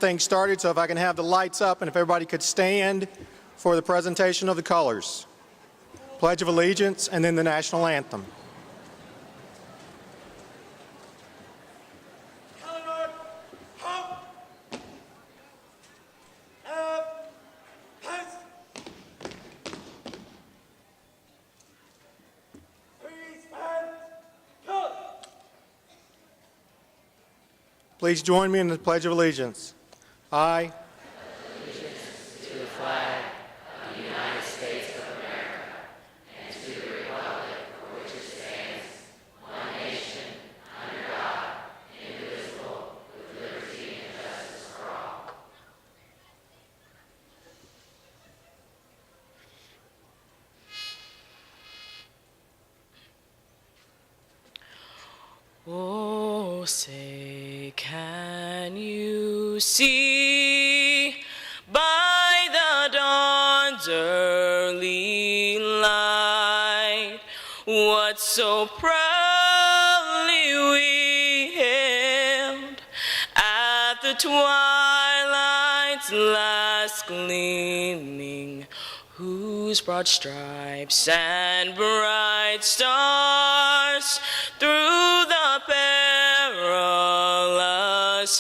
things started, so if I can have the lights up and if everybody could stand for the presentation of the colors. Pledge of Allegiance and then the national anthem. Please join me in the Pledge of Allegiance. I pledge allegiance to the flag of the United States of America and to the republic for which it stands, one nation, under God, indivisible, with liberty and justice for all. Oh, say, can you see by the dawn's early light what so proudly we hailed at the twilight's last gleaming, whose broad stripes and bright stars through the perilous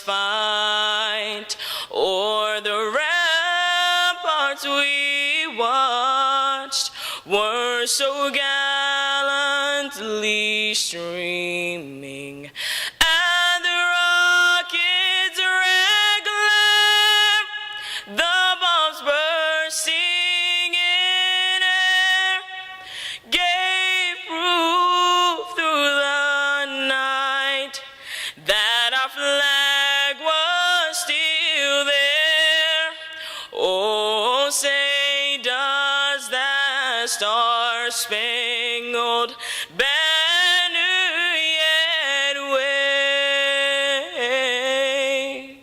fight o'er the ramparts we watched were so gallantly streaming, and the rockets' red glare, the bombs bursting in air, gave proof through the night that our flag was still there. Oh, say, does that star-spangled banner yet wave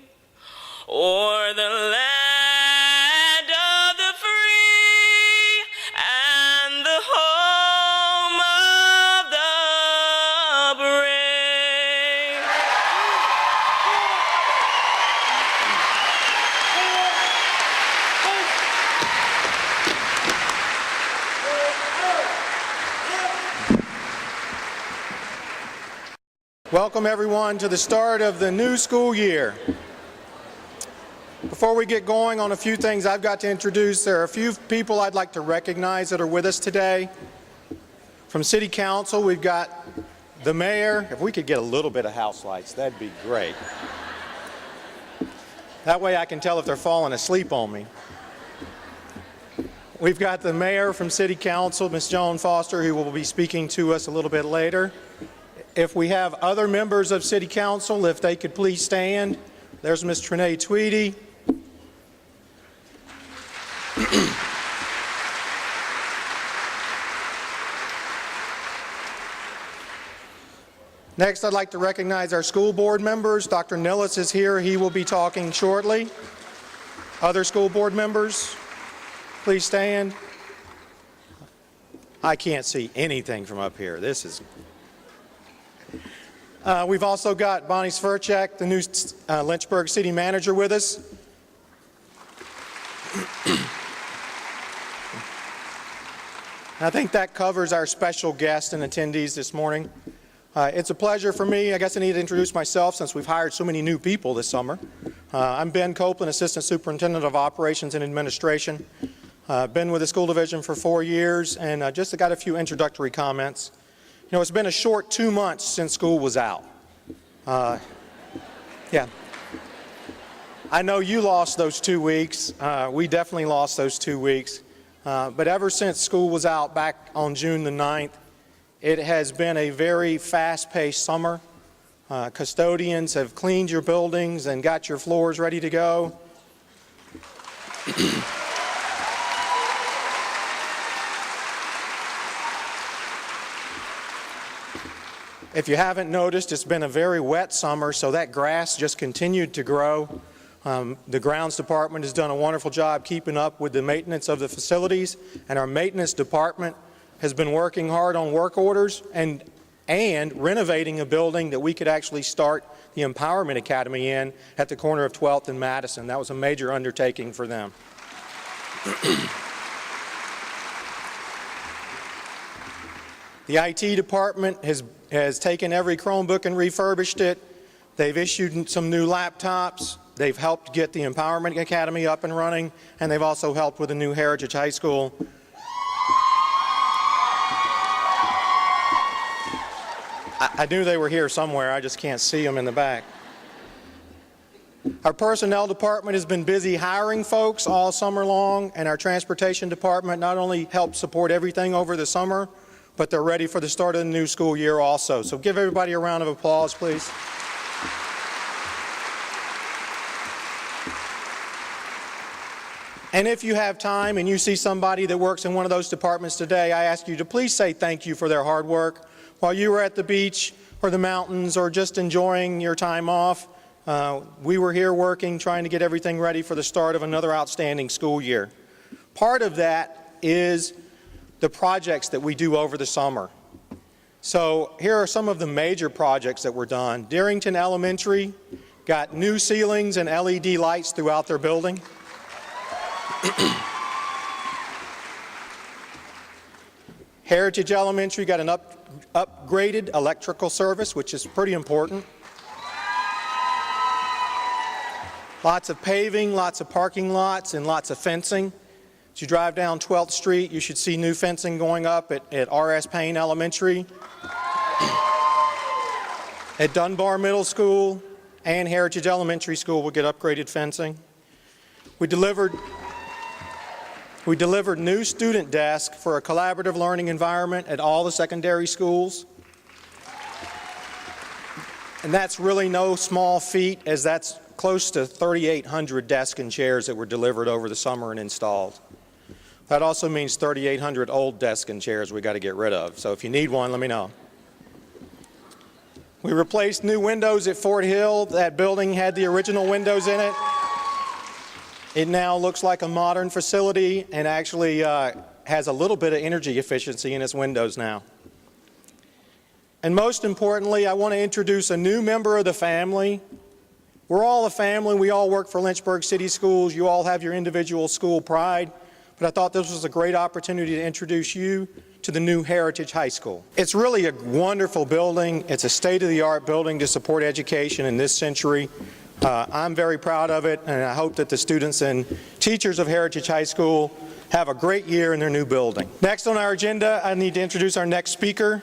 o'er the land of the free and the home of the brave? Welcome everyone to the start of the new school year. Before we get going on a few things I've got to introduce, there are a few people I'd like to recognize that are with us today. From City Council, we've got the mayor. If we could get a little bit of house lights, that'd be great. That way I can tell if they're falling asleep on me. We've got the mayor from City Council, Ms. Joan Foster, who will be speaking to us a little bit later. If we have other members of City Council, if they could please stand. There's Ms. Trenae Tweedy. Next, I'd like to recognize our school board members. Dr. Nillis is here. He will be talking shortly. Other school board members, please stand. I can't see anything from up here. This is... we've also got Bonnie Sverchek, the new Lynchburg city manager, with us. I think that covers our special guests and attendees this morning. It's a pleasure for me. I guess I need to introduce myself since we've hired so many new people this summer. I'm Ben Copeland, Assistant Superintendent of Operations and Administration. Been with the school division for 4 years, and just got a few introductory comments. You know, it's been a short 2 months since school was out. Yeah. I know you lost those 2 weeks. We definitely lost those 2 weeks. But ever since school was out back on June the 9th, it has been a very fast-paced summer. Custodians have cleaned your buildings and got your floors ready to go. If you haven't noticed, it's been a very wet summer, so that grass just continued to grow. The grounds department has done a wonderful job keeping up with the maintenance of the facilities, and our maintenance department has been working hard on work orders, and and renovating a building that we could actually start the Empowerment Academy in at the corner of 12th and Madison. That was a major undertaking for them. The IT department has taken every Chromebook and refurbished it. They've issued some new laptops. They've helped get the Empowerment Academy up and running, and they've also helped with the new Heritage High School. I knew they were here somewhere. I just can't see them in the back. Our personnel department has been busy hiring folks all summer long, and our transportation department not only helped support everything over the summer, but they're ready for the start of the new school year also. So give everybody a round of applause, please. And if you have time and you see somebody that works in one of those departments today, I ask you to please say thank you for their hard work. While you were at the beach or the mountains or just enjoying your time off, we were here working, trying to get everything ready for the start of another outstanding school year. Part of that is the projects that we do over the summer. So here are some of the major projects that were done. Darrington Elementary got new ceilings and LED lights throughout their building. Heritage Elementary got an upgraded electrical service, which is pretty important. Lots of paving, lots of parking lots, and lots of fencing. As you drive down 12th Street, you should see new fencing going up at R.S. Payne Elementary, at Dunbar Middle School, and Heritage Elementary School will get upgraded fencing. We delivered new student desks for a collaborative learning environment at all the secondary schools. And that's really no small feat, as that's close to 3,800 desks and chairs that were delivered over the summer and installed. That also means 3,800 old desks and chairs we got to get rid of. So if you need one, let me know. We replaced new windows at Fort Hill. That building had the original windows in it. It now looks like a modern facility and actually has a little bit of energy efficiency in its windows now. And most importantly, I want to introduce a new member of the family. We're all a family. We all work for Lynchburg City Schools. You all have your individual school pride. But I thought this was a great opportunity to introduce you to the new Heritage High School. It's really a wonderful building. It's a state-of-the-art building to support education in this century. I'm very proud of it, and I hope that the students and teachers of Heritage High School have a great year in their new building. Next on our agenda, I need to introduce our next speaker.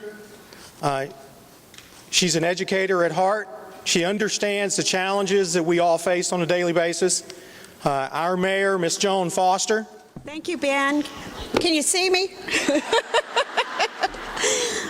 She's an educator at heart. She understands the challenges that we all face on a daily basis. Our mayor, Ms. Joan Foster. Thank you, Ben. Can you see me?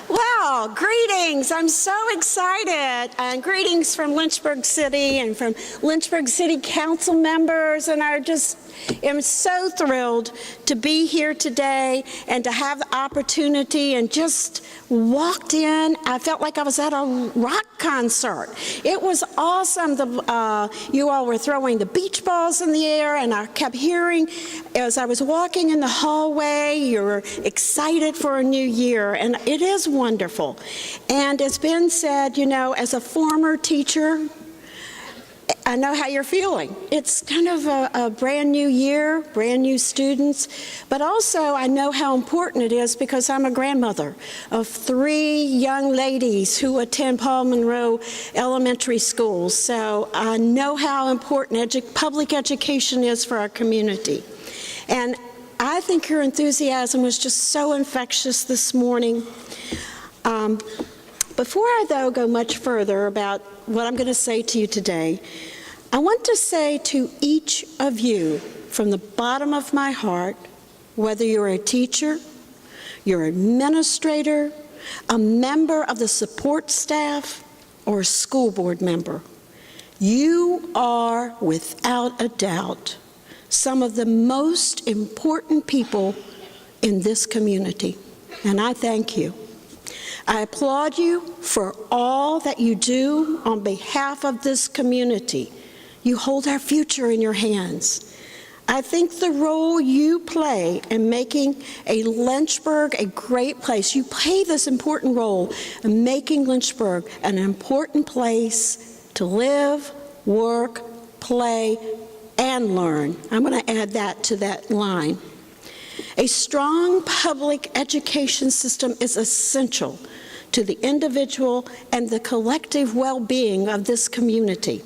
Wow, greetings. I'm so excited. And greetings from Lynchburg City and from Lynchburg City Council members. And I just am so thrilled to be here today and to have the opportunity, and just walked in. I felt like I was at a rock concert. It was awesome. You all were throwing the beach balls in the air, and I kept hearing as I was walking in the hallway, you're excited for a new year, and it is wonderful. And as Ben said, you know, as a former teacher, I know how you're feeling. It's kind of a brand new year, brand new students, but also I know how important it is because I'm a grandmother of 3 young ladies who attend Paul Monroe Elementary School. So I know how important public education is for our community. And I think your enthusiasm was just so infectious this morning. Before I, though, go much further about what I'm going to say to you today, I want to say to each of you from the bottom of my heart, whether you're a teacher, you're an administrator, a member of the support staff, or a school board member, you are, without a doubt, some of the most important people in this community, and I thank you. I applaud you for all that you do on behalf of this community. You hold our future in your hands. I think the role you play in making Lynchburg a great place, you play this important role in making Lynchburg an important place to live, work, play, and learn. I'm going to add that to that line. A strong public education system is essential to the individual and the collective well-being of this community.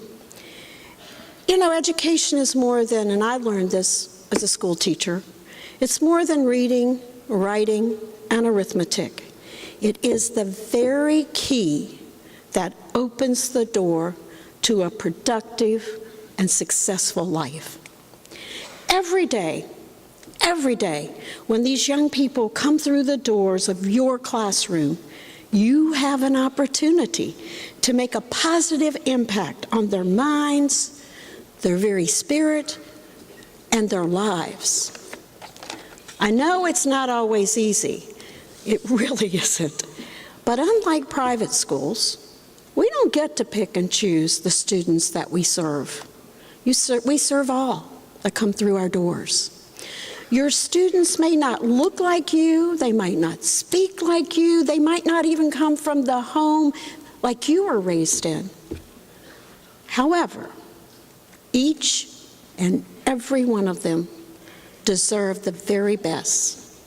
You know, education is more than, and I learned this as a school teacher, it's more than reading, writing, and arithmetic. It is the very key that opens the door to a productive and successful life. Every day, when these young people come through the doors of your classroom, you have an opportunity to make a positive impact on their minds, their very spirit, and their lives. I know it's not always easy. It really isn't. But unlike private schools, we don't get to pick and choose the students that we serve. We serve all that come through our doors. Your students may not look like you, they might not speak like you, they might not even come from the home like you were raised in. However, each and every one of them deserve the very best.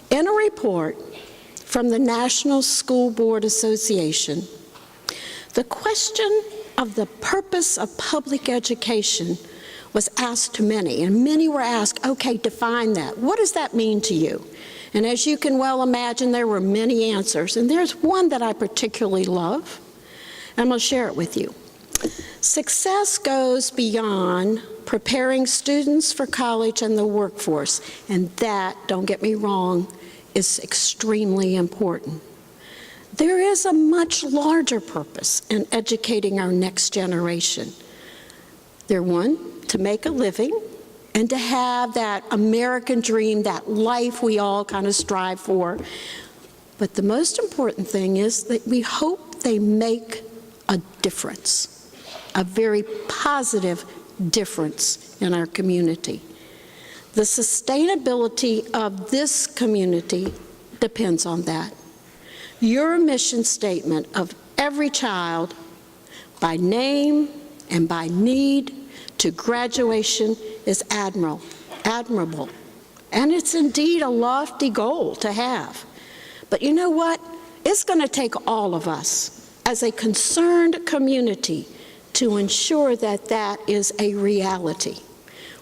In a report from the National School Board Association, the question of the purpose of public education was asked to many, and many were asked, okay, define that. What does that mean to you? And as you can well imagine, there were many answers, and there's one that I particularly love. I'm going to share it with you. Success goes beyond preparing students for college and the workforce, and that, don't get me wrong, is extremely important. There is a much larger purpose in educating our next generation. They're one, to make a living and to have that American dream, that life we all kind of strive for. But the most important thing is that we hope they make a difference, a very positive difference in our community. The sustainability of this community depends on that. Your mission statement of every child by name and by need to graduation is admirable. And it's indeed a lofty goal to have. But you know what? It's going to take all of us as a concerned community to ensure that that is a reality.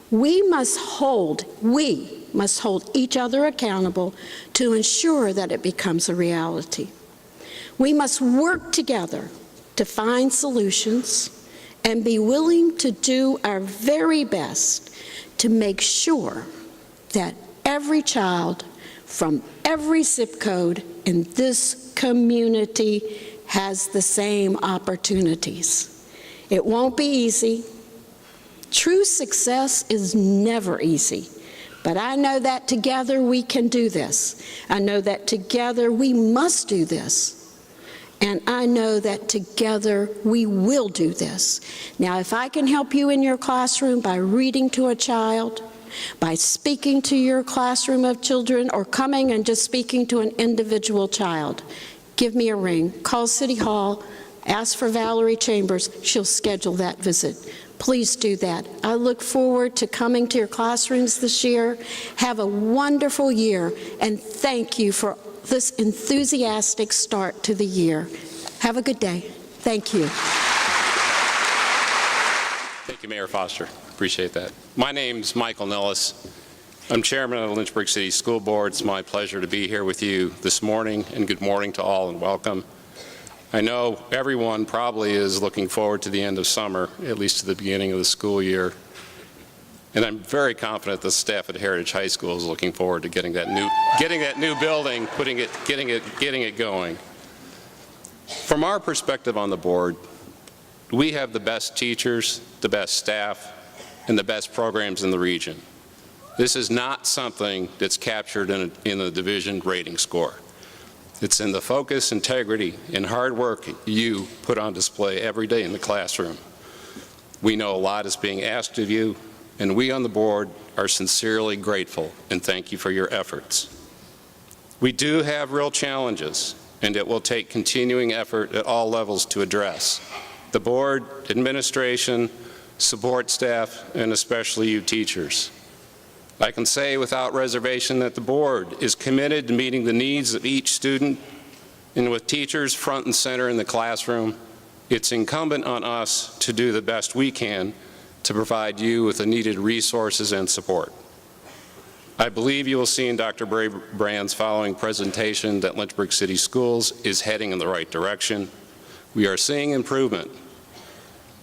We must hold each other accountable to ensure that it becomes a reality. We must work together to find solutions and be willing to do our very best to make sure that every child from every zip code in this community has the same opportunities. It won't be easy. True success is never easy, but I know that together we can do this. I know that together we must do this. And I know that together we will do this. Now, if I can help you in your classroom by reading to a child, by speaking to your classroom of children, or coming and just speaking to an individual child, give me a ring. Call City Hall, ask for Valerie Chambers. She'll schedule that visit. Please do that. I look forward to coming to your classrooms this year. Have a wonderful year, and thank you for this enthusiastic start to the year. Have a good day. Thank you. Thank you, Mayor Foster. Appreciate that. My name's Michael Nellis. I'm chairman of the Lynchburg City School Board. It's my pleasure to be here with you this morning, and good morning to all and welcome. I know everyone probably is looking forward to the end of summer, at least to the beginning of the school year. And I'm very confident the staff at Heritage High School is looking forward to getting that new building, getting it going. From our perspective on the board, we have the best teachers, the best staff, and the best programs in the region. This is not something that's captured in a division rating score. It's in the focus, integrity, and hard work you put on display every day in the classroom. We know a lot is being asked of you, and we on the board are sincerely grateful and thank you for your efforts. We do have real challenges, and it will take continuing effort at all levels to address. The board, administration, support staff, and especially you teachers. I can say without reservation that the board is committed to meeting the needs of each student, and with teachers front and center in the classroom, it's incumbent on us to do the best we can to provide you with the needed resources and support. I believe you will see in Dr. Brabrand's following presentation that Lynchburg City Schools is heading in the right direction. We are seeing improvement.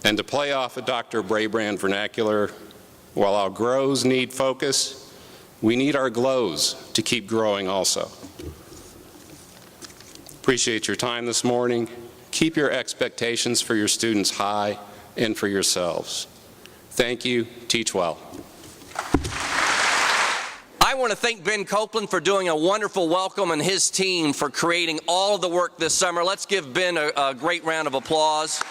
And to play off of Dr. Brabrand vernacular, while our grows need focus, we need our glows to keep growing also. Appreciate your time this morning. Keep your expectations for your students high and for yourselves. Thank you. Teach well. I want to thank Ben Copeland for doing a wonderful welcome and his team for creating all of the work this summer. Let's give Ben a great round of applause.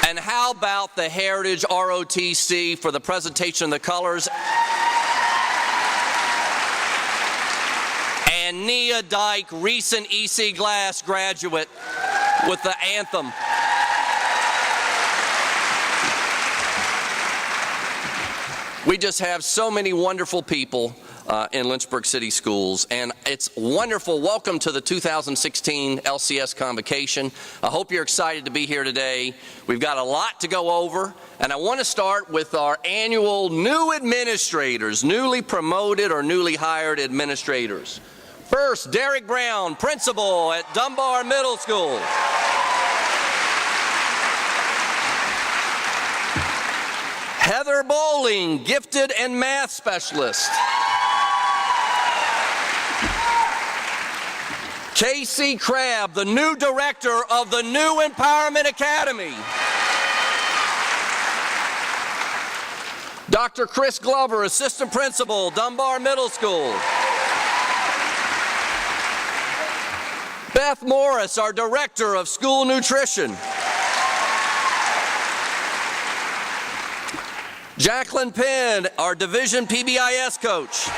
And how about the Heritage ROTC for the presentation of the colors? And Nia Dyke, recent EC Glass graduate, with the anthem. We just have so many wonderful people in Lynchburg City Schools, and it's wonderful. Welcome to the 2016 LCS Convocation. I hope you're excited to be here today. We've got a lot to go over, and I want to start with our annual new administrators, newly promoted or newly hired administrators. First, Derek Brown, principal at Dunbar Middle School. Heather Bowling, gifted and math specialist. Casey Crabb, the new director of the New Empowerment Academy. Dr. Chris Glover, assistant principal, Dunbar Middle School. Beth Morris, our director of school nutrition. Jacqueline Penn, our division PBIS coach.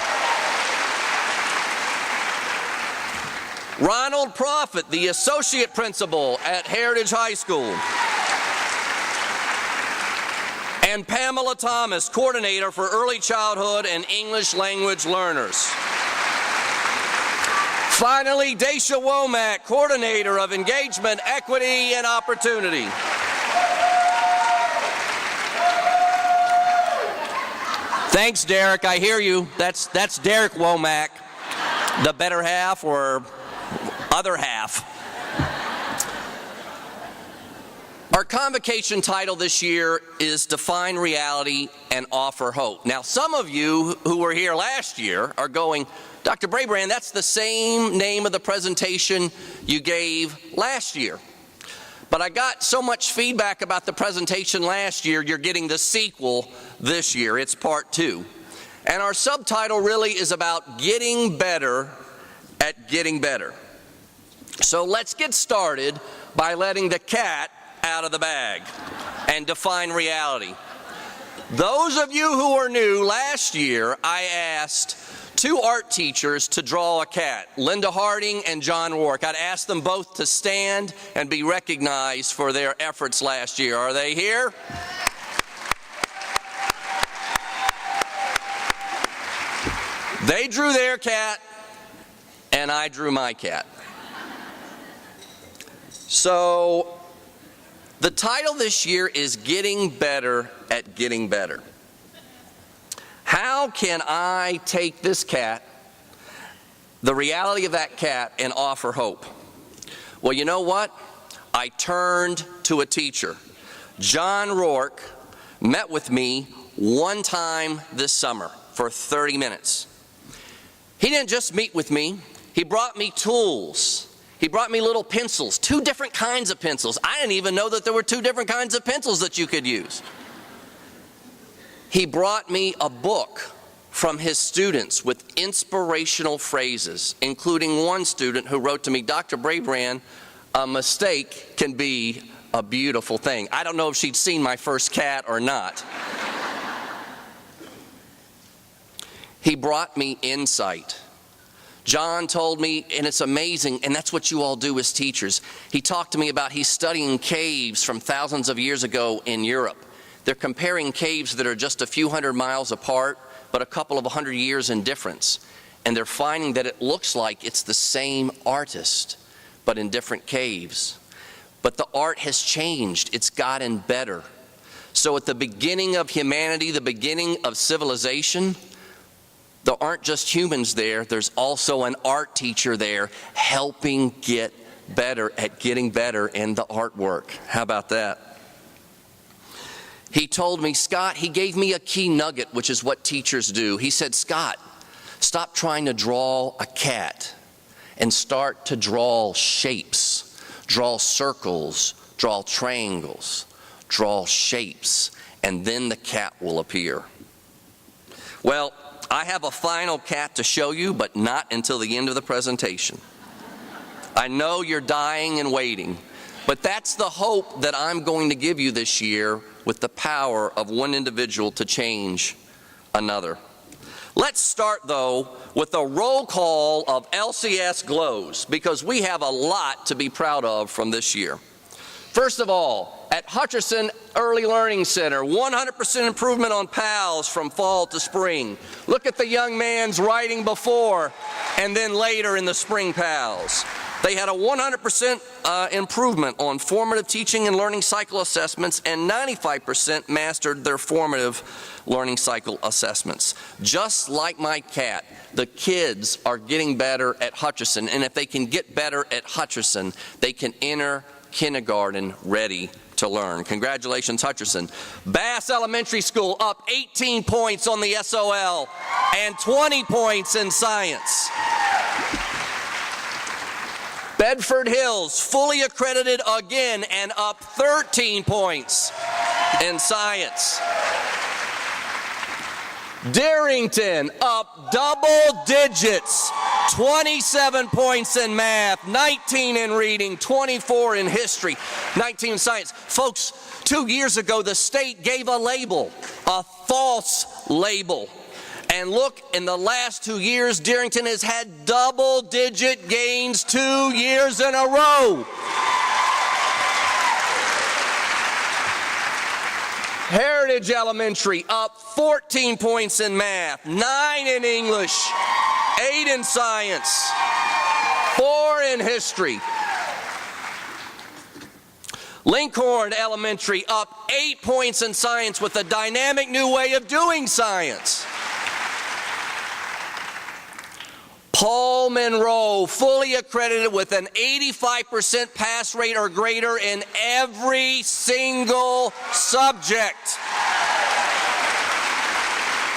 Ronald Profit, the associate principal at Heritage High School. And Pamela Thomas, coordinator for early childhood and English language learners. Finally, Daisha Womack, coordinator of engagement, equity, and opportunity. Thanks, Derek. I hear you. That's Derek Womack, the better half or other half. Our convocation title this year is Define Reality and Offer Hope. Now, some of you who were here last year are going, Dr. Brabrand, that's the same name of the presentation you gave last year. But I got so much feedback about the presentation last year, you're getting the sequel this year. It's part 2. And our subtitle really is about getting better at getting better. So let's get started by letting the cat out of the bag and define reality. Those of you who are new, last year I asked 2 art teachers to draw a cat, Linda Harding and John Rourke. I'd asked them both to stand and be recognized for their efforts last year. Are they here? They drew their cat, and I drew my cat. So the title this year is Getting Better at Getting Better. How can I take this cat, the reality of that cat, and offer hope? Well, you know what? I turned to a teacher. John Rourke met with me one time this summer for 30 minutes. He didn't just meet with me. He brought me tools. He brought me little pencils, 2 different kinds of pencils. I didn't even know that there were 2 different kinds of pencils that you could use. He brought me a book from his students with inspirational phrases, including one student who wrote to me, Dr. Brabrand, a mistake can be a beautiful thing. I don't know if she'd seen my first cat or not. He brought me insight. John told me, and it's amazing, and that's what you all do as teachers. He talked to me about he's studying caves from thousands of years ago in Europe. They're comparing caves that are just a few hundred miles apart, but a couple of 100 years in difference. And they're finding that it looks like it's the same artist, but in different caves. But the art has changed. It's gotten better. So at the beginning of humanity, the beginning of civilization, there aren't just humans there, there's also an art teacher there helping get better at getting better in the artwork. How about that? He told me, Scott, he gave me a key nugget, which is what teachers do. He said, Scott, stop trying to draw a cat and start to draw shapes. Draw circles, draw triangles, draw shapes, and then the cat will appear. Well, I have a final cat to show you, but not until the end of the presentation. I know you're dying and waiting, but that's the hope that I'm going to give you this year with the power of one individual to change another. Let's start, though, with a roll call of LCS glows, because we have a lot to be proud of from this year. First of all, at Hutcherson Early Learning Center, 100% improvement on PALS from fall to spring. Look at the young man's writing before and then later in the spring PALS. They had a 100% improvement on formative teaching and learning cycle assessments, and 95% mastered their formative learning cycle assessments. Just like my cat, the kids are getting better at Hutcherson, and if they can get better at Hutcherson, they can enter kindergarten ready to learn. Congratulations, Hutcherson. Bass Elementary School up 18 points on the SOL and 20 points in science. Bedford Hills, fully accredited again and up 13 points in science. Darrington up double digits, 27 points in math, 19 in reading, 24 in history, 19 in science. Folks, 2 years ago the state gave a label, a false label. And look, in the last 2 years, Darrington has had double-digit gains 2 years in a row. Heritage Elementary up 14 points in math, 9 in English, 8 in science, 4 in history. Lincoln Elementary up 8 points in science with a dynamic new way of doing science. Paul Monroe, fully accredited with an 85% pass rate or greater in every single subject.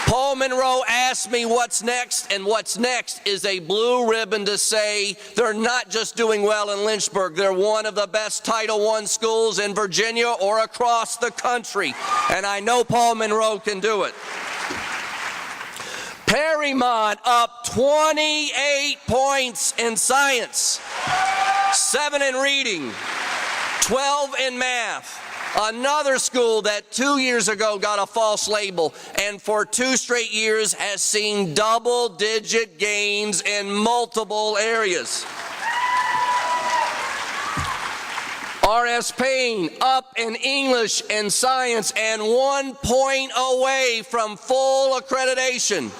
Paul Monroe asked me what's next, and what's next is a blue ribbon to say they're not just doing well in Lynchburg, they're one of the best Title I schools in Virginia or across the country. And I know Paul Monroe can do it. Perrymont up 28 points in science, 7 in reading, 12 in math. Another school that 2 years ago got a false label and for 2 straight years has seen double-digit gains in multiple areas. R.S. Payne up in English and science and 1 point away from full accreditation.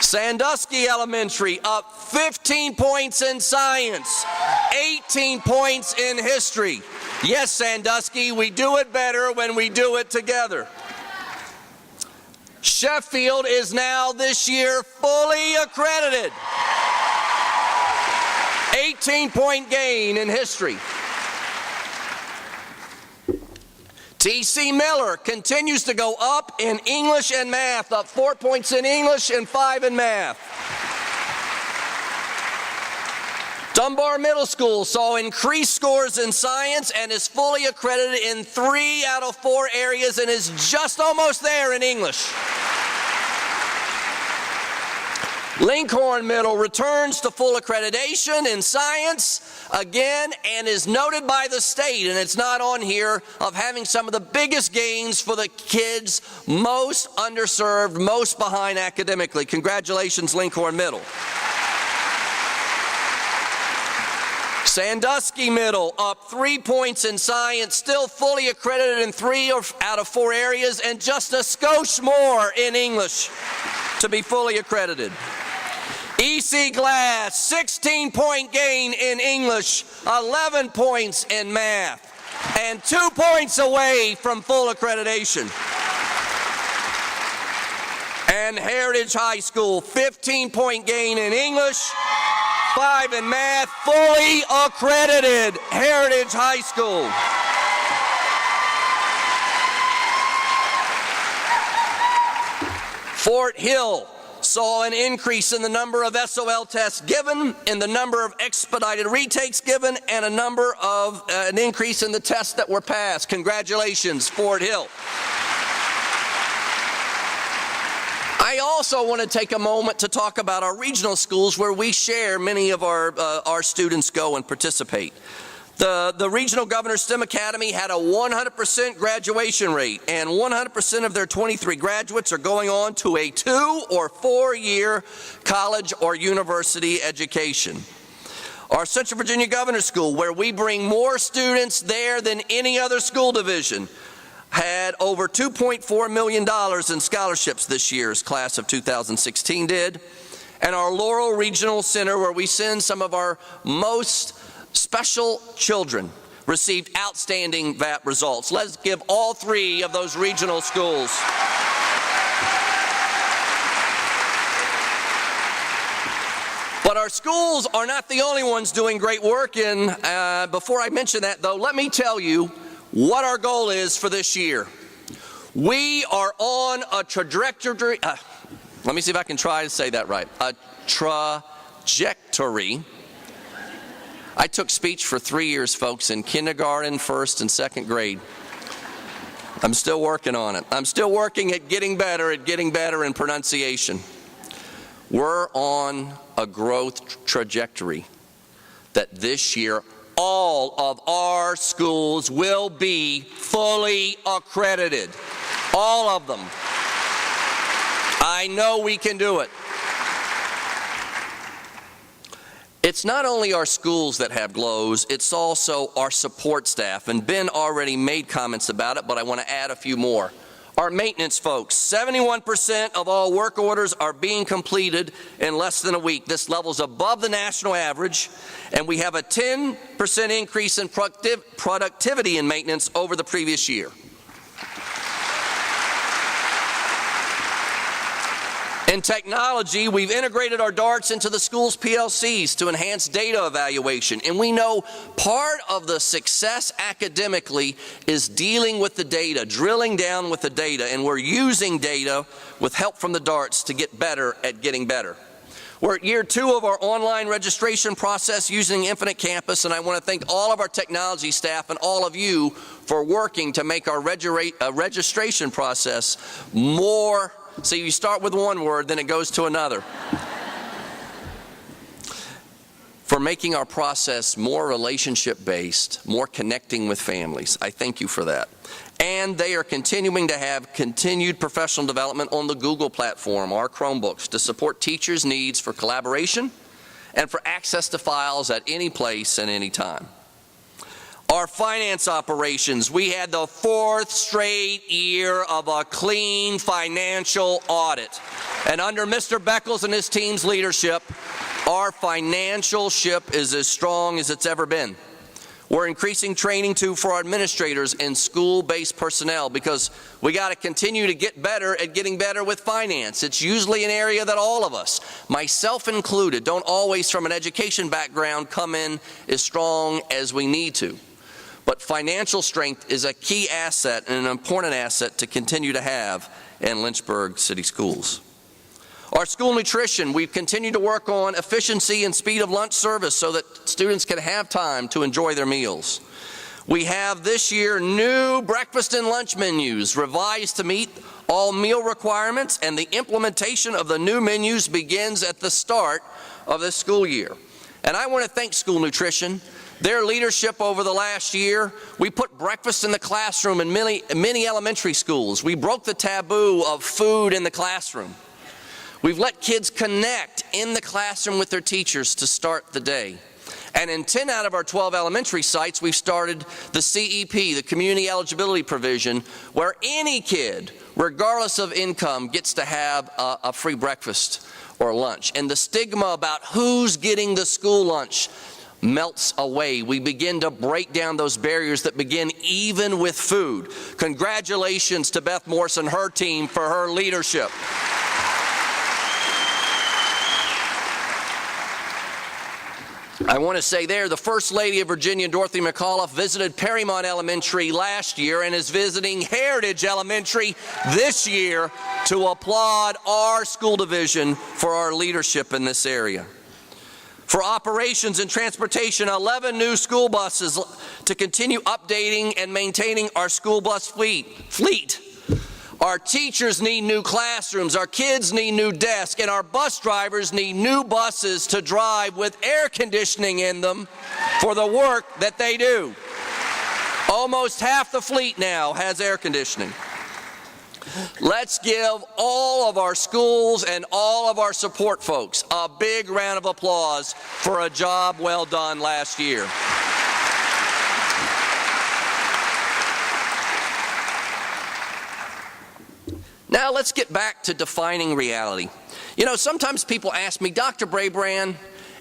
Sandusky Elementary up 15 points in science, 18 points in history. Yes, Sandusky, we do it better when we do it together. Sheffield is now this year fully accredited. 18-point gain in history. T.C. Miller continues to go up in English and math, up 4 points in English and 5 in math. Dunbar Middle School saw increased scores in science and is fully accredited in 3 out of 4 areas and is just almost there in English. Lincoln Middle returns to full accreditation in science again and is noted by the state, and it's not on here, of having some of the biggest gains for the kids most underserved, most behind academically. Congratulations, Lincoln Middle. Sandusky Middle up 3 points in science, still fully accredited in 3 out of 4 areas, and just a skosh more in English to be fully accredited. EC Glass, 16-point gain in English, 11 points in math, and 2 points away from full accreditation. And Heritage High School, 15-point gain in English, 5 in math, fully accredited Heritage High School. Fort Hill saw an increase in the number of SOL tests given, in the number of expedited retakes given, and an increase in the tests that were passed. Congratulations, Fort Hill. I also want to take a moment to talk about our regional schools where we share many of our students go and participate. The Regional Governor's STEM Academy had a 100% graduation rate, and 100% of their 23 graduates are going on to a 2 or 4-year college or university education. Our Central Virginia Governor's School, where we bring more students there than any other school division, had over $2.4 million in scholarships this year's class of 2016 did. And our Laurel Regional Center, where we send some of our most special children, received outstanding VAP results. Let's give all 3 of those regional schools. But our schools are not the only ones doing great work. Before I mention that, though, let me tell you what our goal is for this year. We are on a trajectory, let me see if I can try to say that right, a trajectory. I took speech for 3 years, folks, in kindergarten, 1st, and 2nd grade. I'm still working on it. I'm still working at getting better in pronunciation. We're on a growth trajectory that this year all of our schools will be fully accredited. All of them. I know we can do it. It's not only our schools that have glows, it's also our support staff. And Ben already made comments about it, but I want to add a few more. Our maintenance folks, 71% of all work orders are being completed in less than a week. This level's above the national average, and we have a 10% increase in productivity in maintenance over the previous year. In technology, we've integrated our darts into the school's PLCs to enhance data evaluation. And we know part of the success academically is dealing with the data, drilling down with the data, and we're using data with help from the darts to get better at getting better. We're at year 2 of our online registration process using Infinite Campus, and I want to thank all of our technology staff and all of you for working to make our registration process more. So you start with one word, then it goes to another. For making our process more relationship-based, more connecting with families. I thank you for that. And they are continuing to have continued professional development on the Google platform, our Chromebooks, to support teachers' needs for collaboration and for access to files at any place and any time. Our finance operations, we had the 4th straight year of a clean financial audit. And under Mr. Beckles and his team's leadership, our financial ship is as strong as it's ever been. We're increasing training too for our administrators and school-based personnel because we got to continue to get better at getting better with finance. It's usually an area that all of us, myself included, don't always from an education background come in as strong as we need to. But financial strength is a key asset and an important asset to continue to have in Lynchburg City Schools. Our school nutrition, we've continued to work on efficiency and speed of lunch service so that students can have time to enjoy their meals. We have this year new breakfast and lunch menus revised to meet all meal requirements, and the implementation of the new menus begins at the start of this school year. And I want to thank School Nutrition. Their leadership over the last year, we put breakfast in the classroom in many elementary schools. We broke the taboo of food in the classroom. We've let kids connect in the classroom with their teachers to start the day. And in 10 out of our 12 elementary sites, we've started the CEP, the Community Eligibility Provision, where any kid, regardless of income, gets to have a free breakfast or lunch. And the stigma about who's getting the school lunch melts away. We begin to break down those barriers that begin even with food. Congratulations to Beth Morse and her team for her leadership. I want to say there, the First Lady of Virginia, Dorothy McAuliffe, visited Perrymont Elementary last year and is visiting Heritage Elementary this year to applaud our school division for our leadership in this area. For operations and transportation, 11 new school buses to continue updating and maintaining our school bus fleet. Our teachers need new classrooms, our kids need new desks, and our bus drivers need new buses to drive with air conditioning in them for the work that they do. Almost half the fleet now has air conditioning. Let's give all of our schools and all of our support folks a big round of applause for a job well done last year. Now let's get back to defining reality. You know, sometimes people ask me, Dr. Brabrand,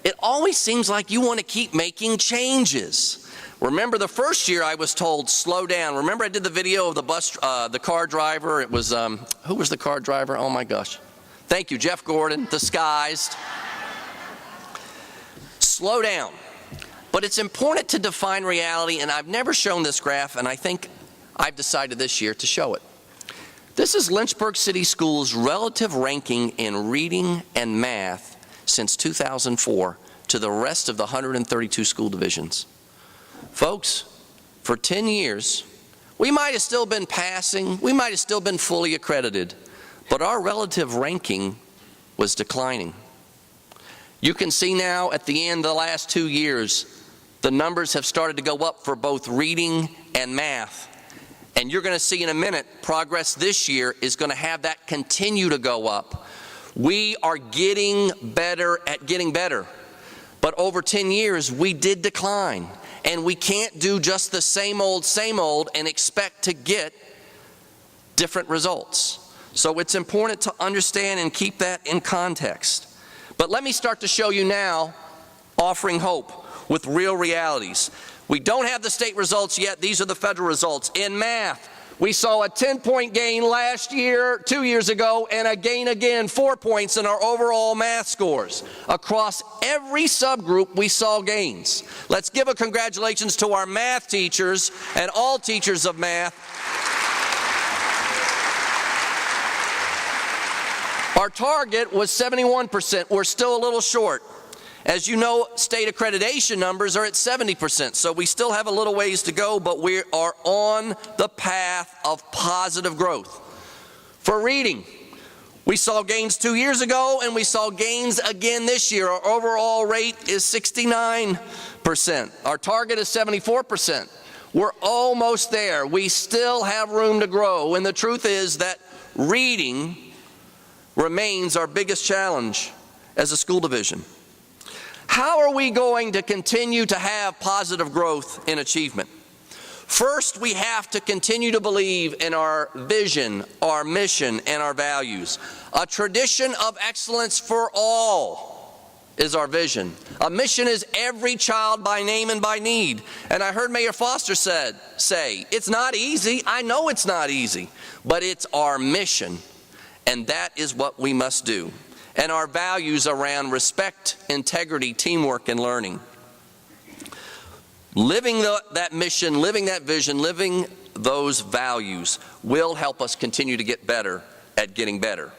it always seems like you want to keep making changes. Remember the first year I was told, slow down. Remember I did the video of the car driver? It was, who was the car driver? Oh my gosh. Thank you, Jeff Gordon, disguised. Slow down. But it's important to define reality, and I've never shown this graph, and I think I've decided this year to show it. This is Lynchburg City Schools' relative ranking in reading and math since 2004 to the rest of the 132 school divisions. Folks, for 10 years, we might have still been passing, we might have still been fully accredited, but our relative ranking was declining. You can see now at the end of the last 2 years, the numbers have started to go up for both reading and math. And you're going to see in a minute, progress this year is going to have that continue to go up. We are getting better at getting better. But over 10 years, we did decline. And we can't do just the same old and expect to get different results. So it's important to understand and keep that in context. But let me start to show you now, offering hope with real realities. We don't have the state results yet. These are the federal results. In math, we saw a 10-point gain last year, 2 years ago, and a gain again, 4 points in our overall math scores. Across every subgroup, we saw gains. Let's give a congratulations to our math teachers and all teachers of math. Our target was 71%. We're still a little short. As you know, state accreditation numbers are at 70%, so we still have a little ways to go, but we are on the path of positive growth. For reading, we saw gains 2 years ago, and we saw gains again this year. Our overall rate is 69%. Our target is 74%. We're almost there. We still have room to grow, and the truth is that reading remains our biggest challenge as a school division. How are we going to continue to have positive growth in achievement? First, we have to continue to believe in our vision, our mission, and our values. A tradition of excellence for all is our vision. A mission is every child by name and by need. And I heard Mayor Foster say, it's not easy. I know it's not easy, but it's our mission, and that is what we must do. And our values around respect, integrity, teamwork, and learning. Living that mission, living that vision, living those values will help us continue to get better at getting better.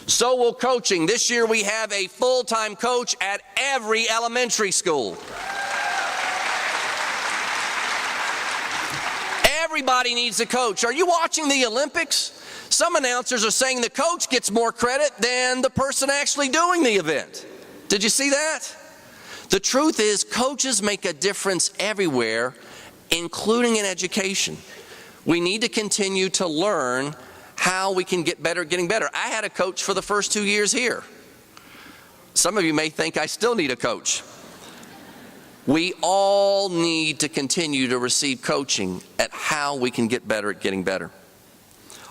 So will coaching. This year we have a full-time coach at every elementary school. Everybody needs a coach. Are you watching the Olympics? Some announcers are saying the coach gets more credit than the person actually doing the event. Did you see that? The truth is, coaches make a difference everywhere, including in education. We need to continue to learn how we can get better at getting better. I had a coach for the first 2 years here. Some of you may think I still need a coach. We all need to continue to receive coaching at how we can get better at getting better.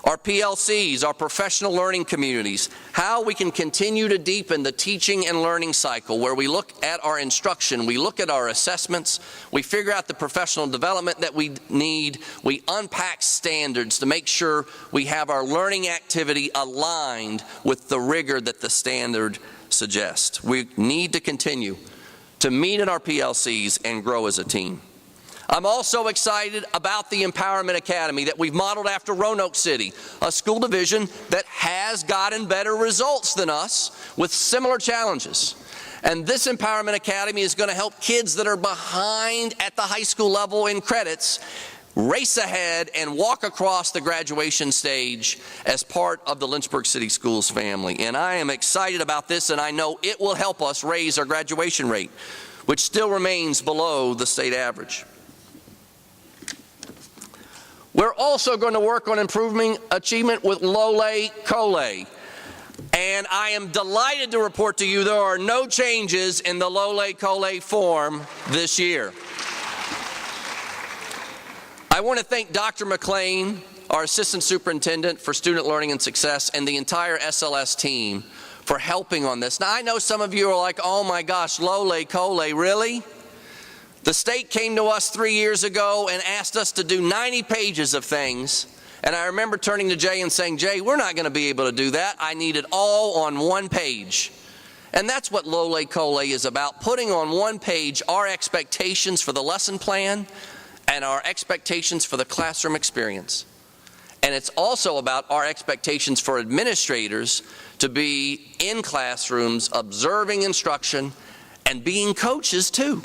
Our PLCs, our professional learning communities, how we can continue to deepen the teaching and learning cycle where we look at our instruction, we look at our assessments, we figure out the professional development that we need, we unpack standards to make sure we have our learning activity aligned with the rigor that the standard suggests. We need to continue to meet in our PLCs and grow as a team. I'm also excited about the Empowerment Academy that we've modeled after Roanoke City, a school division that has gotten better results than us with similar challenges. And this Empowerment Academy is going to help kids that are behind at the high school level in credits race ahead and walk across the graduation stage as part of the Lynchburg City Schools family. And I am excited about this, and I know it will help us raise our graduation rate, which still remains below the state average. We're also going to work on improving achievement with Lole-Cole. And I am delighted to report to you there are no changes in the Lole-Cole form this year. I want to thank Dr. McLean, our Assistant Superintendent for Student Learning and Success, and the entire SLS team for helping on this. Now, I know some of you are like, oh my gosh, Lole-Cole, really? The state came to us 3 years ago and asked us to do 90 pages of things. And I remember turning to Jay and saying, Jay, we're not going to be able to do that. I need it all on one page. And that's what Lole-Cole is about, putting on one page our expectations for the lesson plan and our expectations for the classroom experience. And it's also about our expectations for administrators to be in classrooms, observing instruction, and being coaches too,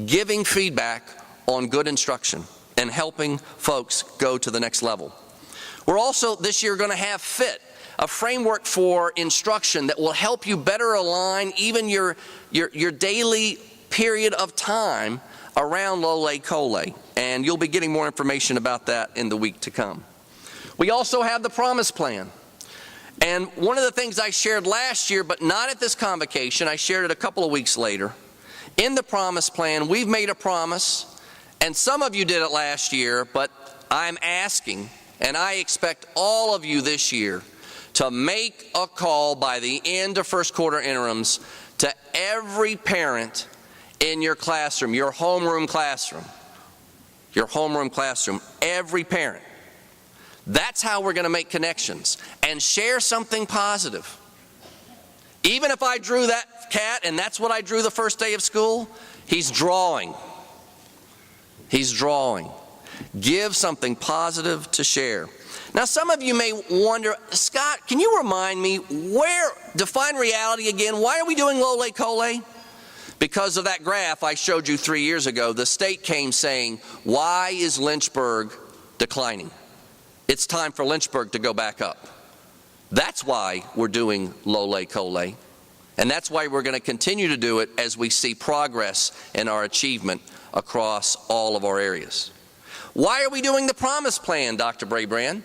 giving feedback on good instruction and helping folks go to the next level. We're also this year going to have FIT, a framework for instruction that will help you better align even your daily period of time around Lole-Cole. And you'll be getting more information about that in the week to come. We also have the Promise Plan. And one of the things I shared last year, but not at this convocation, I shared it a couple of weeks later. In the Promise Plan, we've made a promise, and some of you did it last year, but I'm asking, and I expect all of you this year to make a call by the end of first quarter interims to every parent in your classroom, your homeroom classroom, every parent. That's how we're going to make connections and share something positive. Even if I drew that cat and that's what I drew the first day of school, he's drawing. He's drawing. Give something positive to share. Now, some of you may wonder, Scott, can you remind me define reality again? Why are we doing Lole-Cole? Because of that graph I showed you 3 years ago, the state came saying, why is Lynchburg declining? It's time for Lynchburg to go back up. That's why we're doing Lole-Cole. And that's why we're going to continue to do it as we see progress in our achievement across all of our areas. Why are we doing the Promise Plan, Dr. Brabrand?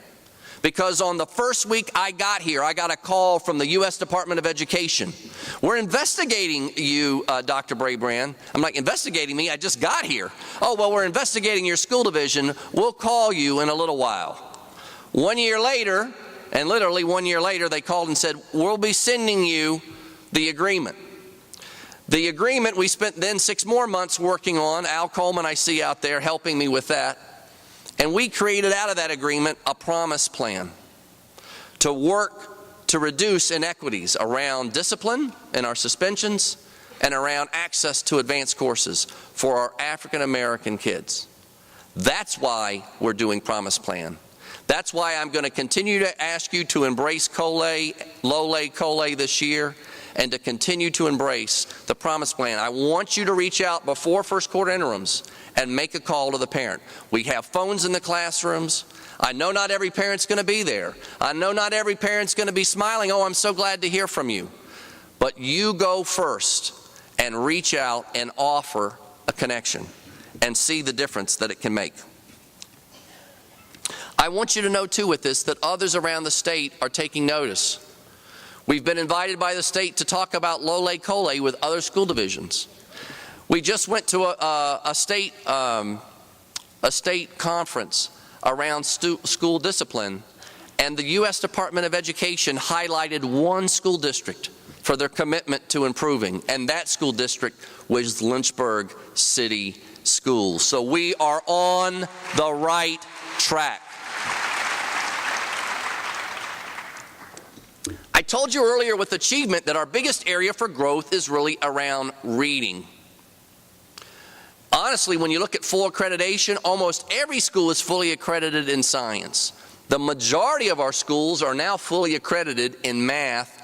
Because on the first week I got here, I got a call from the U.S. Department of Education. We're investigating you, Dr. Brabrand. I'm like, investigating me? I just got here. Oh, well, we're investigating your school division. We'll call you in a little while. 1 year later, and literally 1 year later, they called and said, we'll be sending you the agreement. The agreement we spent then 6 more months working on. Al Coleman I see out there helping me with that. And we created out of that agreement a promise plan to work to reduce inequities around discipline and our suspensions and around access to advanced courses for our African American kids. That's why we're doing Promise Plan. That's why I'm going to continue to ask you to embrace Lole-Cole this year and to continue to embrace the Promise Plan. I want you to reach out before first quarter interims and make a call to the parent. We have phones in the classrooms. I know not every parent's going to be there. I know not every parent's going to be smiling, "Oh, I'm so glad to hear from you." But you go first and reach out and offer a connection and see the difference that it can make. I want you to know too with this that others around the state are taking notice. We've been invited by the state to talk about Lole Cole with other school divisions. We just went to a state conference around school discipline, and the U.S. Department of Education highlighted one school district for their commitment to improving, and that school district was Lynchburg City Schools. So we are on the right track. I told you earlier with achievement that our biggest area for growth is really around reading. Honestly, when you look at full accreditation, almost every school is fully accredited in science. The majority of our schools are now fully accredited in math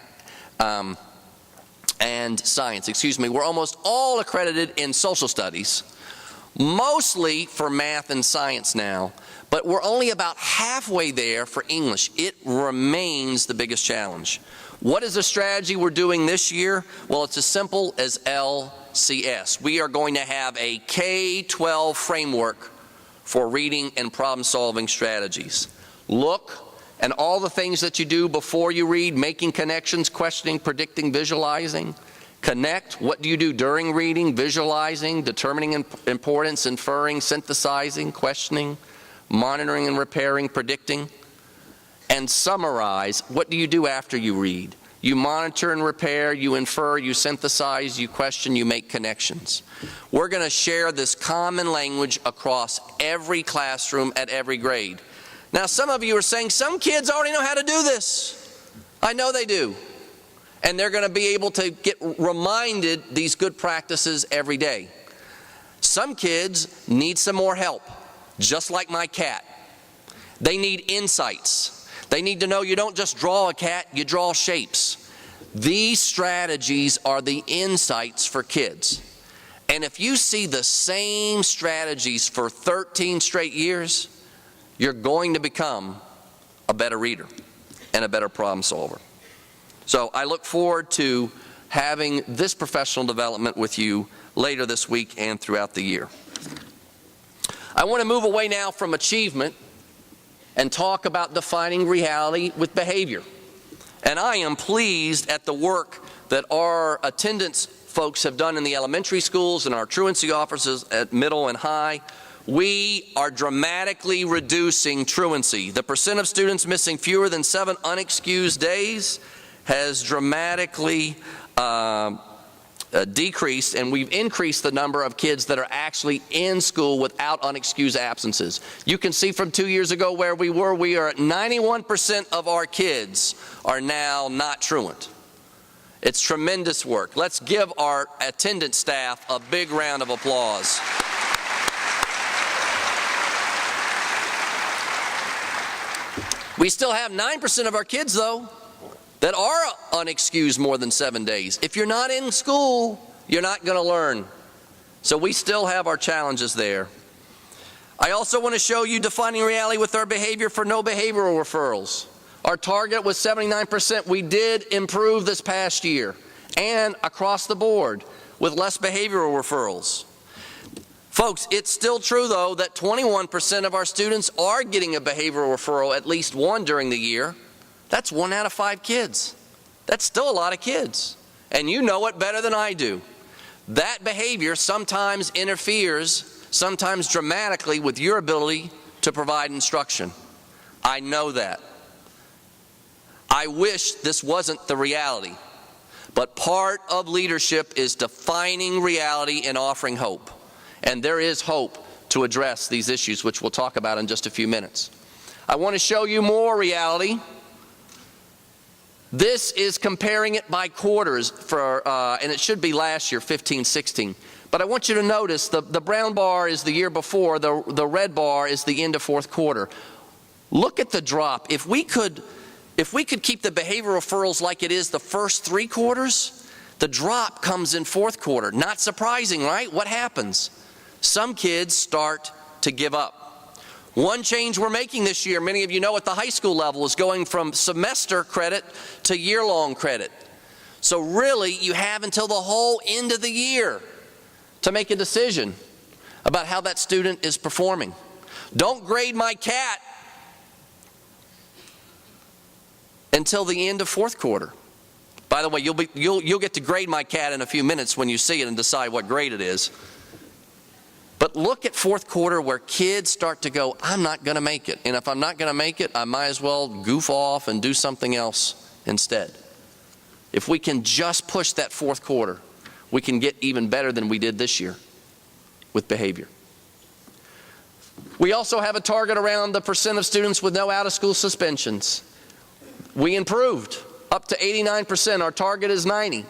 and science. We're almost all accredited in social studies, mostly for math and science now, but we're only about halfway there for English. It remains the biggest challenge. What is the strategy we're doing this year? Well, it's as simple as LCS. We are going to have a K-12 framework for reading and problem-solving strategies. Look, and all the things that you do before you read, making connections, questioning, predicting, visualizing. Connect, what do you do during reading, visualizing, determining importance, inferring, synthesizing, questioning, monitoring and repairing, predicting. And summarize, what do you do after you read? You monitor and repair, you infer, you synthesize, you question, you make connections. We're going to share this common language across every classroom at every grade. Now, some of you are saying, some kids already know how to do this. I know they do. And they're going to be able to get reminded these good practices every day. Some kids need some more help, just like my cat. They need insights. They need to know you don't just draw a cat, you draw shapes. These strategies are the insights for kids. And if you see the same strategies for 13 straight years, you're going to become a better reader and a better problem solver. So I look forward to having this professional development with you later this week and throughout the year. I want to move away now from achievement and talk about defining reality with behavior. And I am pleased at the work that our attendance folks have done in the elementary schools and our truancy officers at middle and high. We are dramatically reducing truancy. The percent of students missing fewer than 7 unexcused days has dramatically decreased, and we've increased the number of kids that are actually in school without unexcused absences. You can see from 2 years ago where we are at 91% of our kids are now not truant. It's tremendous work. Let's give our attendance staff a big round of applause. We still have 9% of our kids, though, that are unexcused more than 7 days. If you're not in school, you're not going to learn. So we still have our challenges there. I also want to show you defining reality with our behavior for no behavioral referrals. Our target was 79%. We did improve this past year and across the board with less behavioral referrals. Folks, it's still true, though, that 21% of our students are getting a behavioral referral, at least one during the year. That's 1 out of 5 kids. That's still a lot of kids. And you know it better than I do. That behavior sometimes interferes, sometimes dramatically, with your ability to provide instruction. I know that. I wish this wasn't the reality. But part of leadership is defining reality and offering hope. And there is hope to address these issues, which we'll talk about in just a few minutes. I want to show you more reality. This is comparing it by quarters, and it should be last year, 15-16. But I want you to notice the brown bar is the year before, the red bar is the end of fourth quarter. Look at the drop. If we could if we could keep the behavior referrals like it is the first 3 quarters, the drop comes in fourth quarter. Not surprising, right? What happens? Some kids start to give up. One change we're making this year, many of you know at the high school level, is going from semester credit to year-long credit. So really, you have until the whole end of the year to make a decision about how that student is performing. Don't grade my cat until the end of fourth quarter. By the way, you'll get to grade my cat in a few minutes when you see it and decide what grade it is. But look at fourth quarter where kids start to go, I'm not going to make it. And if I'm not going to make it, I might as well goof off and do something else instead. If we can just push that fourth quarter, we can get even better than we did this year with behavior. We also have a target around the percent of students with no out-of-school suspensions. We improved up to 89%. Our target is 90.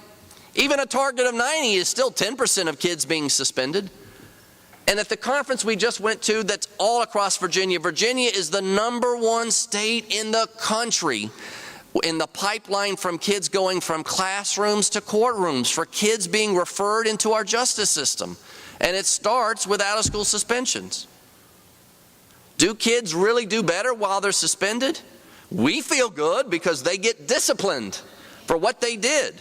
Even a target of 90 is still 10% of kids being suspended. And at the conference we just went to that's all across Virginia, Virginia is the #1 state in the country in the pipeline from kids going from classrooms to courtrooms, for kids being referred into our justice system. And it starts with out-of-school suspensions. Do kids really do better while they're suspended? We feel good because they get disciplined for what they did.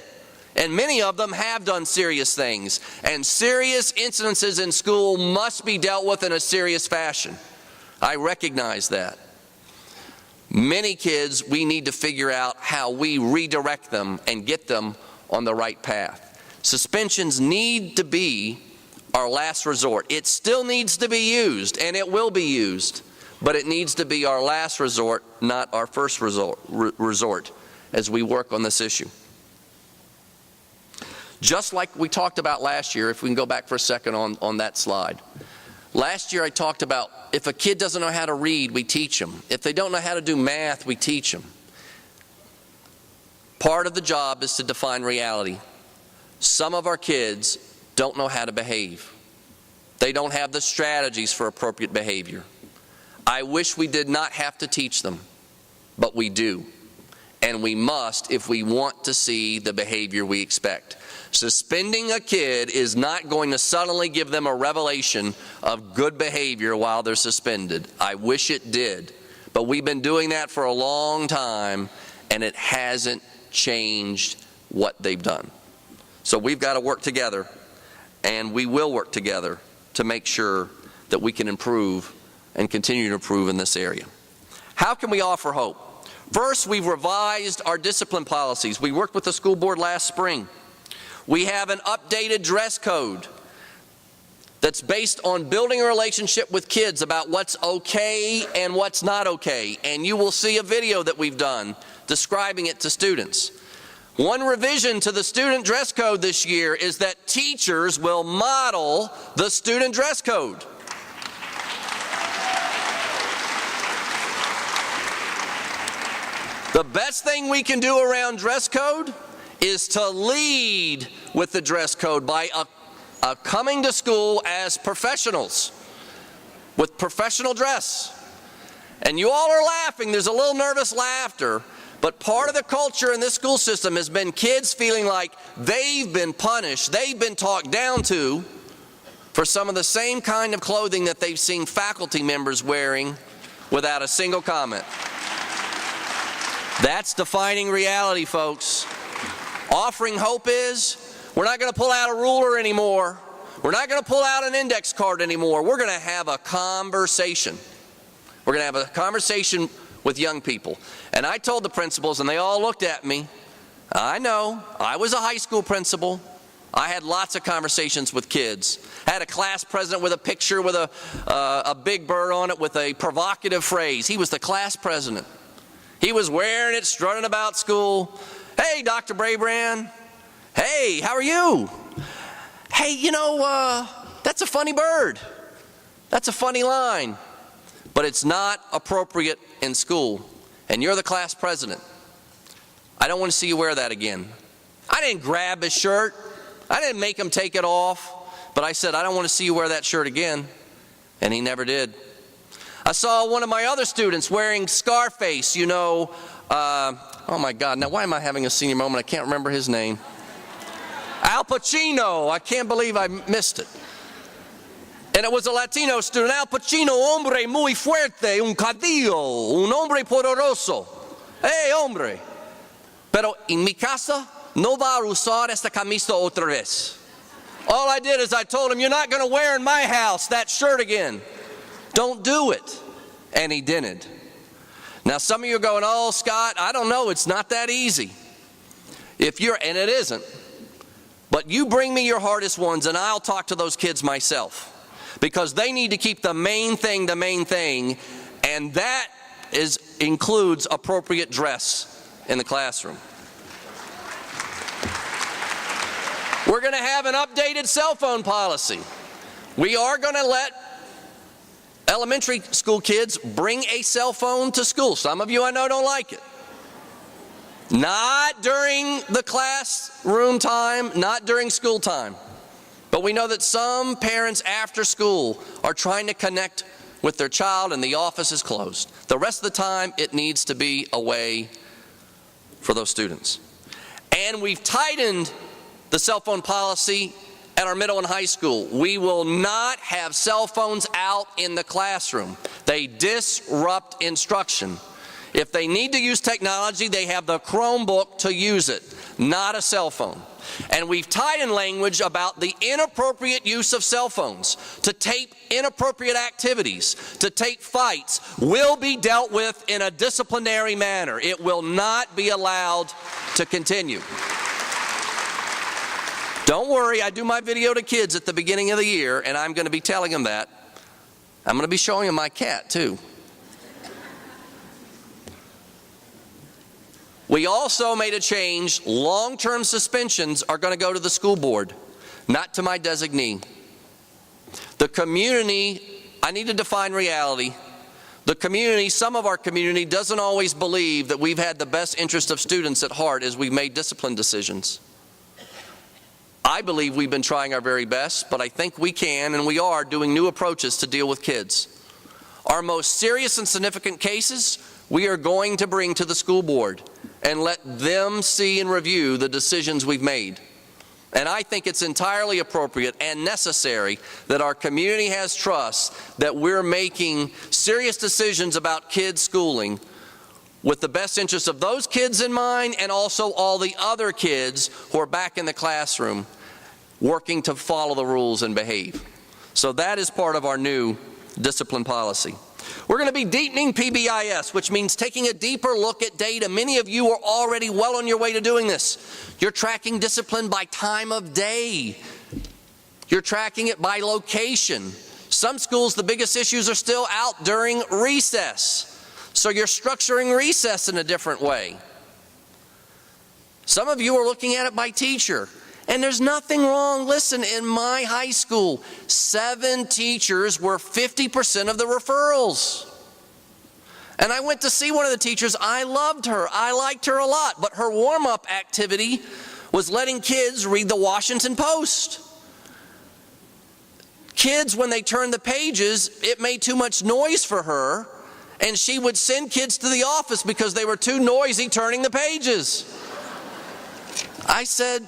And many of them have done serious things. And serious incidences in school must be dealt with in a serious fashion. I recognize that. Many kids, we need to figure out how we redirect them and get them on the right path. Suspensions need to be our last resort. It still needs to be used, and it will be used, but it needs to be our last resort, not our first resort as we work on this issue. Just like we talked about last year, if we can go back for a second on that slide. Last year I talked about if a kid doesn't know how to read, we teach them. If they don't know how to do math, we teach them. Part of the job is to define reality. Some of our kids don't know how to behave. They don't have the strategies for appropriate behavior. I wish we did not have to teach them, but we do. And we must if we want to see the behavior we expect. Suspending a kid is not going to suddenly give them a revelation of good behavior while they're suspended. I wish it did. But we've been doing that for a long time, and it hasn't changed what they've done. So we've got to work together, and we will work together to make sure that we can improve and continue to improve in this area. How can we offer hope? First, we've revised our discipline policies. We worked with the school board last spring. We have an updated dress code that's based on building a relationship with kids about what's okay and what's not okay. And you will see a video that we've done describing it to students. One revision to the student dress code this year is that teachers will model the student dress code. The best thing we can do around dress code is to lead with the dress code by coming to school as professionals with professional dress. And you all are laughing. There's a little nervous laughter. But part of the culture in this school system has been kids feeling like they've been punished, they've been talked down to for some of the same kind of clothing that they've seen faculty members wearing without a single comment. That's defining reality, folks. Offering hope is we're not going to pull out a ruler anymore. We're not going to pull out an index card anymore. We're going to have a conversation. We're going to have a conversation with young people. And I told the principals, and they all looked at me. I know. I was a high school principal. I had lots of conversations with kids. I had a class president with a picture with a big bird on it with a provocative phrase. He was the class president. He was wearing it, strutting about school. Hey, Dr. Braybrand. Hey, how are you? Hey, you know, that's a funny bird. That's a funny line. But it's not appropriate in school. And you're the class president. I don't want to see you wear that again. I didn't grab his shirt. I didn't make him take it off. But I said, I don't want to see you wear that shirt again. And he never did. I saw one of my other students wearing Scarface, you know, Oh my God, now why am I having a senior moment? I can't remember his name. Al Pacino, I can't believe I missed it. And it was a Latino student. Al Pacino, hombre muy fuerte, un cadillo, un hombre poderoso. Hey, hombre. Pero en mi casa no va a usar esta camisa otra vez. All I did is I told him, you're not going to wear in my house that shirt again. Don't do it. And he didn't. Now some of you are going, oh, Scott, I don't know, it's not that easy. And it isn't. But you bring me your hardest ones and I'll talk to those kids myself. Because they need to keep the main thing, and that includes appropriate dress in the classroom. We're going to have an updated cell phone policy. We are going to let elementary school kids bring a cell phone to school. Some of you I know don't like it. Not during the classroom time, not during school time. But we know that some parents after school are trying to connect with their child and the office is closed. The rest of the time, it needs to be away for those students. And we've tightened the cell phone policy at our middle and high school. We will not have cell phones out in the classroom. They disrupt instruction. If they need to use technology, they have the Chromebook to use it, not a cell phone. And we've tightened language about the inappropriate use of cell phones to tape inappropriate activities, to tape fights, will be dealt with in a disciplinary manner. It will not be allowed to continue. Don't worry, I do my video to kids at the beginning of the year, and I'm going to be telling them that. I'm going to be showing them my cat, too. We also made a change. Long-term suspensions are going to go to the school board, not to my designee. The community, I need to define reality. The community, some of our community, doesn't always believe that we've had the best interest of students at heart as we've made discipline decisions. I believe we've been trying our very best, but I think we can and we are doing new approaches to deal with kids. Our most serious and significant cases, we are going to bring to the school board and let them see and review the decisions we've made. And I think it's entirely appropriate and necessary that our community has trust that we're making serious decisions about kids' schooling with the best interest of those kids in mind and also all the other kids who are back in the classroom working to follow the rules and behave. So that is part of our new discipline policy. We're going to be deepening PBIS, which means taking a deeper look at data. Many of you are already well on your way to doing this. You're tracking discipline by time of day. You're tracking it by location. Some schools, the biggest issues are still out during recess. So you're structuring recess in a different way. Some of you are looking at it by teacher. And there's nothing wrong. Listen, in my high school, 7 teachers were 50% of the referrals. And I went to see one of the teachers. I loved her. I liked her a lot. But her warm-up activity was letting kids read the Washington Post. Kids, when they turned the pages, it made too much noise for her. And she would send kids to the office because they were too noisy turning the pages. I said,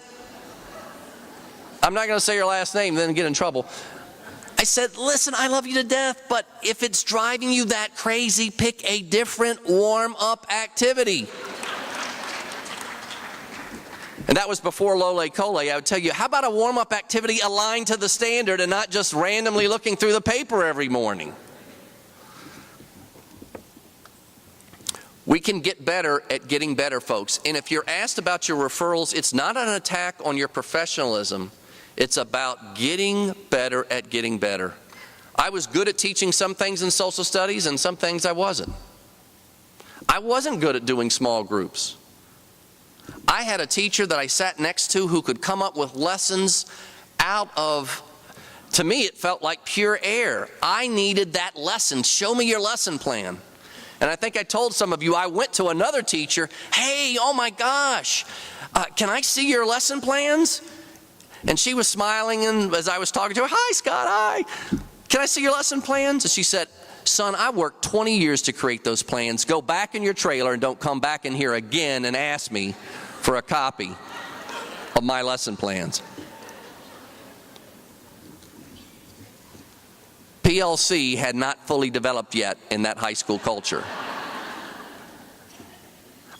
I'm not going to say your last name, then get in trouble. I said, listen, I love you to death, but if it's driving you that crazy, pick a different warm-up activity. And that was before Lole Cole. I would tell you, how about a warm-up activity aligned to the standard and not just randomly looking through the paper every morning? We can get better at getting better, folks. And if you're asked about your referrals, it's not an attack on your professionalism. It's about getting better at getting better. I was good at teaching some things in social studies and some things I wasn't. I wasn't good at doing small groups. I had a teacher that I sat next to who could come up with lessons out of, to me, it felt like pure air. I needed that lesson. Show me your lesson plan. And I think I told some of you, I went to another teacher, hey, oh my gosh, can I see your lesson plans? And she was smiling, and as I was talking to her, hi, Scott, hi. Can I see your lesson plans? And she said, son, I worked 20 years to create those plans. Go back in your trailer and don't come back in here again and ask me for a copy of my lesson plans. PLC had not fully developed yet in that high school culture.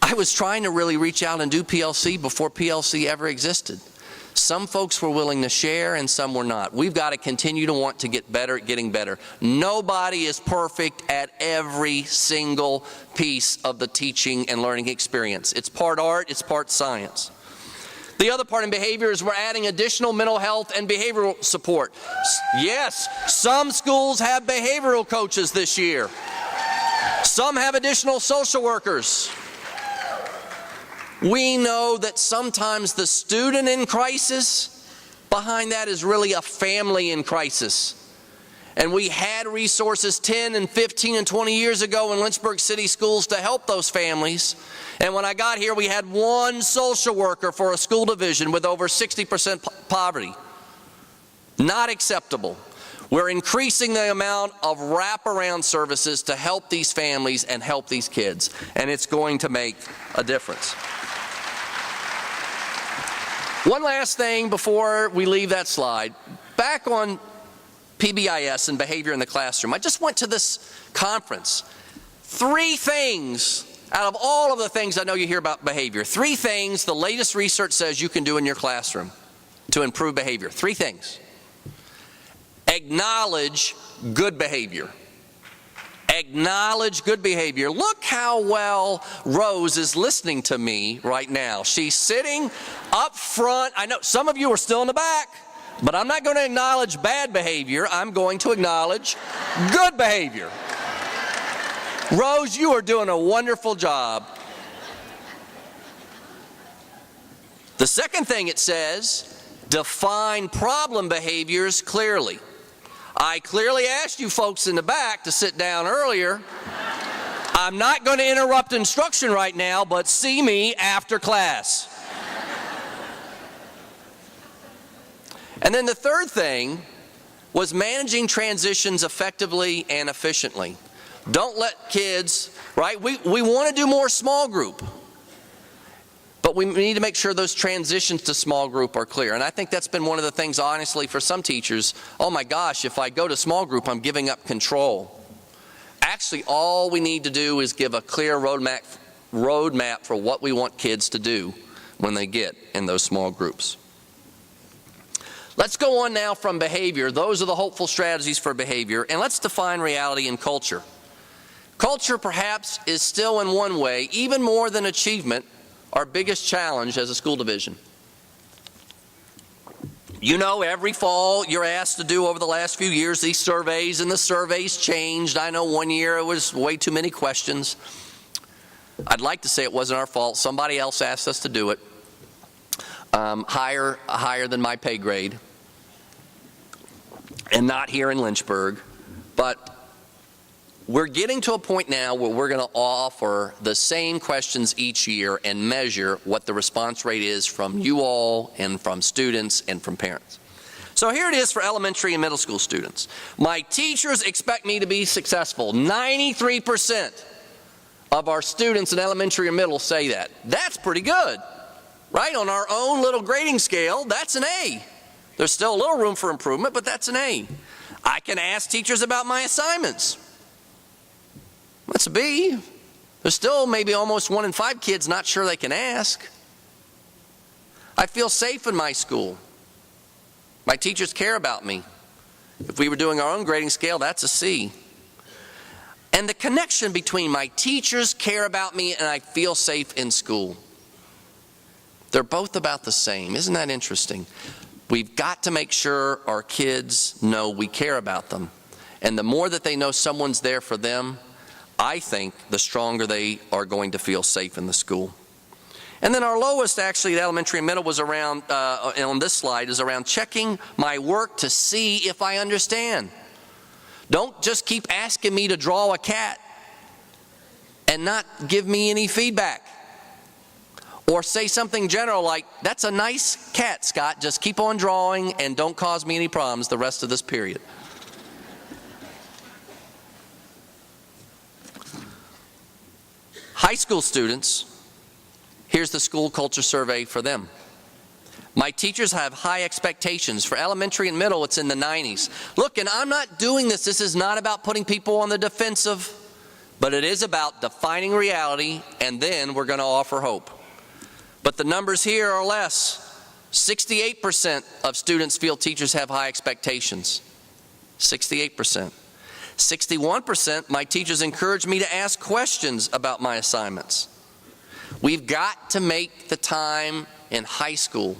I was trying to really reach out and do PLC before PLC ever existed. Some folks were willing to share and some were not. We've got to continue to want to get better at getting better. Nobody is perfect at every single piece of the teaching and learning experience. It's part art, it's part science. The other part in behavior is we're adding additional mental health and behavioral support. Yes, some schools have behavioral coaches this year. Some have additional social workers. We know that sometimes the student in crisis, behind that is really a family in crisis. And we had resources 10 and 15 and 20 years ago in Lynchburg City Schools to help those families. And when I got here, we had one social worker for a school division with over 60% poverty. Not acceptable. We're increasing the amount of wraparound services to help these families and help these kids. And it's going to make a difference. One last thing before we leave that slide. Back on PBIS and behavior in the classroom, I just went to this conference. 3 things out of all of the things I know you hear about behavior. 3 things the latest research says you can do in your classroom to improve behavior. 3 things. Acknowledge good behavior. Acknowledge good behavior. Look how well Rose is listening to me right now. She's sitting up front. I know some of you are still in the back, but I'm not going to acknowledge bad behavior. I'm going to acknowledge good behavior. Rose, you are doing a wonderful job. The second thing it says, define problem behaviors clearly. I clearly asked you folks in the back to sit down earlier. I'm not going to interrupt instruction right now, but see me after class. And then the third thing was managing transitions effectively and efficiently. Don't let kids, right? We want to do more small group. But we need to make sure those transitions to small group are clear. And I think that's been one of the things, honestly, for some teachers. Oh my gosh, if I go to small group, I'm giving up control. Actually, all we need to do is give a clear roadmap for what we want kids to do when they get in those small groups. Let's go on now from behavior. Those are the hopeful strategies for behavior. And let's define reality and culture. Culture, perhaps, is still in one way, even more than achievement, our biggest challenge as a school division. You know, every fall you're asked to do over the last few years these surveys, and the surveys changed. I know one year it was way too many questions. I'd like to say it wasn't our fault. Somebody else asked us to do it. Higher than my pay grade. And not here in Lynchburg. But we're getting to a point now where we're going to offer the same questions each year and measure what the response rate is from you all and from students and from parents. So here it is for elementary and middle school students. My teachers expect me to be successful. 93% of our students in elementary and middle say that. That's pretty good, right? On our own little grading scale, that's an A. There's still a little room for improvement, but that's an A. I can ask teachers about my assignments. That's a B. There's still maybe almost 1 in 5 kids not sure they can ask. I feel safe in my school. My teachers care about me. If we were doing our own grading scale, that's a C. And the connection between my teachers care about me and I feel safe in school. They're both about the same. Isn't that interesting? We've got to make sure our kids know we care about them. And the more that they know someone's there for them, I think the stronger they are going to feel safe in the school. And then our lowest actually at elementary and middle was around, on this slide, is around checking my work to see if I understand. Don't just keep asking me to draw a cat and not give me any feedback. Or say something general like, that's a nice cat, Scott, just keep on drawing and don't cause me any problems the rest of this period. High school students, here's the school culture survey for them. My teachers have high expectations. For elementary and middle, it's in the 90s. Look, and I'm not doing this. This is not about putting people on the defensive, but it is about defining reality, and then we're going to offer hope. But the numbers here are less. 68% of students feel teachers have high expectations. 68%. 61%, my teachers encourage me to ask questions about my assignments. We've got to make the time in high school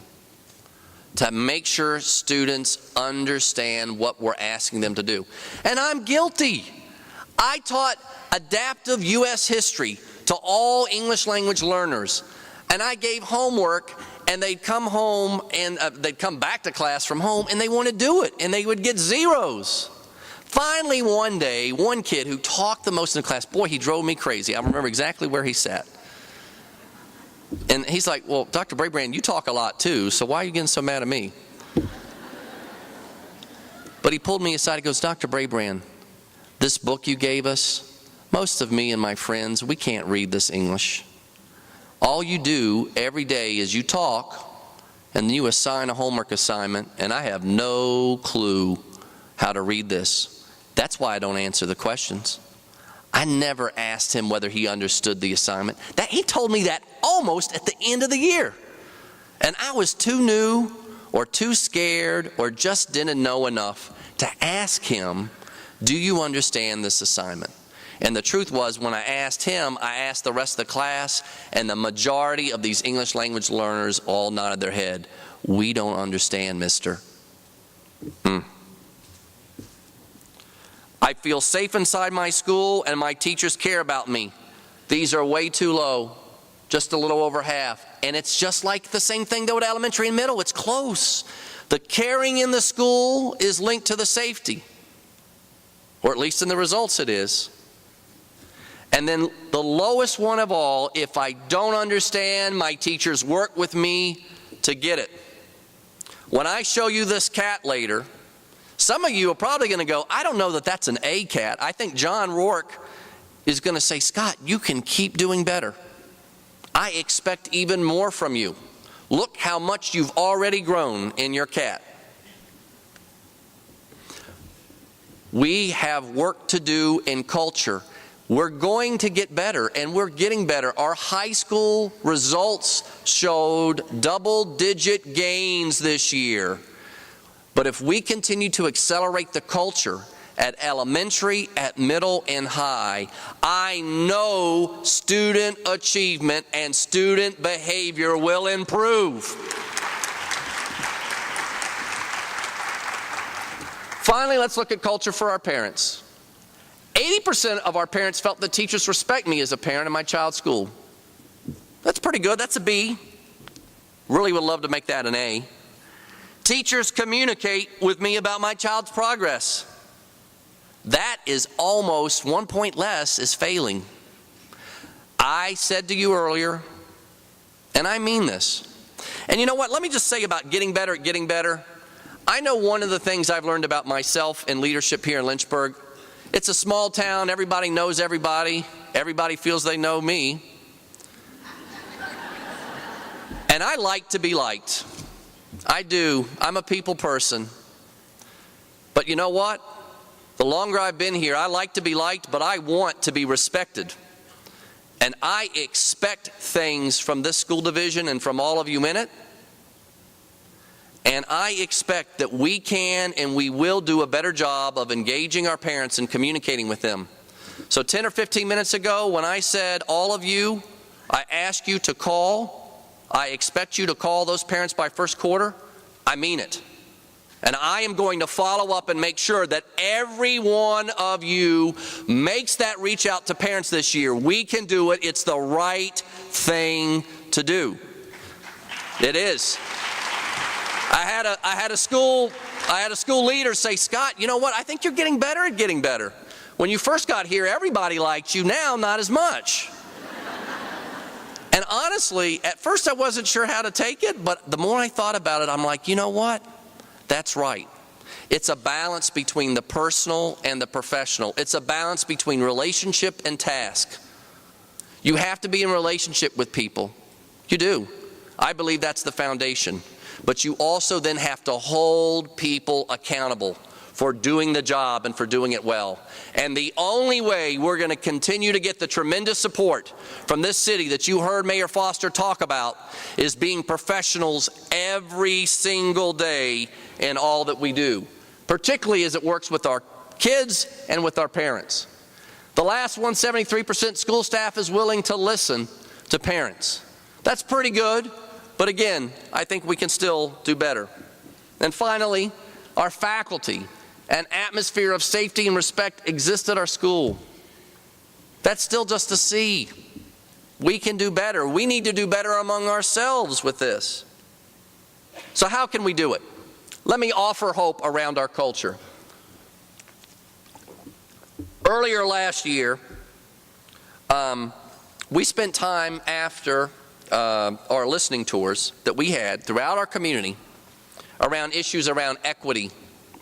to make sure students understand what we're asking them to do. And I'm guilty. I taught adaptive U.S. history to all English language learners, and I gave homework, and they'd come home, and they'd come back to class from home, and they wouldn't do it, and they would get zeros. Finally, one day, one kid who talked the most in the class, boy, he drove me crazy. I remember exactly where he sat. And he's like, well, Dr. Braybrand, you talk a lot too, so why are you getting so mad at me? But he pulled me aside, he goes, Dr. Braybrand, this book you gave us, most of me and my friends, we can't read this English. All you do every day is you talk, and you assign a homework assignment, and I have no clue how to read this. That's why I don't answer the questions. I never asked him whether he understood the assignment. He told me that almost at the end of the year. And I was too new or too scared or just didn't know enough to ask him, do you understand this assignment? And the truth was, when I asked him, I asked the rest of the class, and the majority of these English language learners all nodded their head. We don't understand, mister. I feel safe inside my school, and my teachers care about me. These are way too low, just a little over half. And it's just like the same thing though at elementary and middle. It's close. The caring in the school is linked to the safety, or at least in the results it is. And then the lowest one of all, if I don't understand, my teachers work with me to get it. When I show you this cat later, some of you are probably going to go, I don't know that that's an A cat. I think John Rourke is going to say, Scott, you can keep doing better. I expect even more from you. Look how much you've already grown in your cat. We have work to do in culture. We're going to get better, and we're getting better. Our high school results showed double-digit gains this year. But if we continue to accelerate the culture at elementary, at middle, and high, I know student achievement and student behavior will improve. Finally, let's look at culture for our parents. 80% of our parents felt that teachers respect me as a parent in my child's school. That's pretty good. That's a B. Really would love to make that an A. Teachers communicate with me about my child's progress. That is almost 1 point less is failing. I said to you earlier, and I mean this, and you know what, let me just say about getting better at getting better. I know one of the things I've learned about myself and leadership here in Lynchburg, it's a small town, everybody knows everybody, everybody feels they know me. And I like to be liked. I do. I'm a people person. But you know what? The longer I've been here, I like to be liked, but I want to be respected. And I expect things from this school division and from all of you in it. And I expect that we can and we will do a better job of engaging our parents and communicating with them. So 10 or 15 minutes ago, when I said all of you, I ask you to call, I expect you to call those parents by first quarter, I mean it. And I am going to follow up and make sure that every one of you makes that reach out to parents this year. We can do it. It's the right thing to do. It is. I had a school leader say, Scott, you know what? I think you're getting better at getting better. When you first got here, everybody liked you. Now, not as much. And honestly, at first I wasn't sure how to take it, but the more I thought about it, I'm like, you know what? That's right. It's a balance between the personal and the professional. It's a balance between relationship and task. You have to be in relationship with people. You do. I believe that's the foundation. But you also then have to hold people accountable for doing the job and for doing it well. And the only way we're going to continue to get the tremendous support from this city that you heard Mayor Foster talk about is being professionals every single day in all that we do, particularly as it works with our kids and with our parents. The last one, 73% school staff is willing to listen to parents. That's pretty good, but again, I think we can still do better. And finally, our faculty. An atmosphere of safety and respect exists at our school. That's still just a C. We can do better. We need to do better among ourselves with this. So how can we do it? Let me offer hope around our culture. Earlier last year, we spent time after our listening tours that we had throughout our community around issues around equity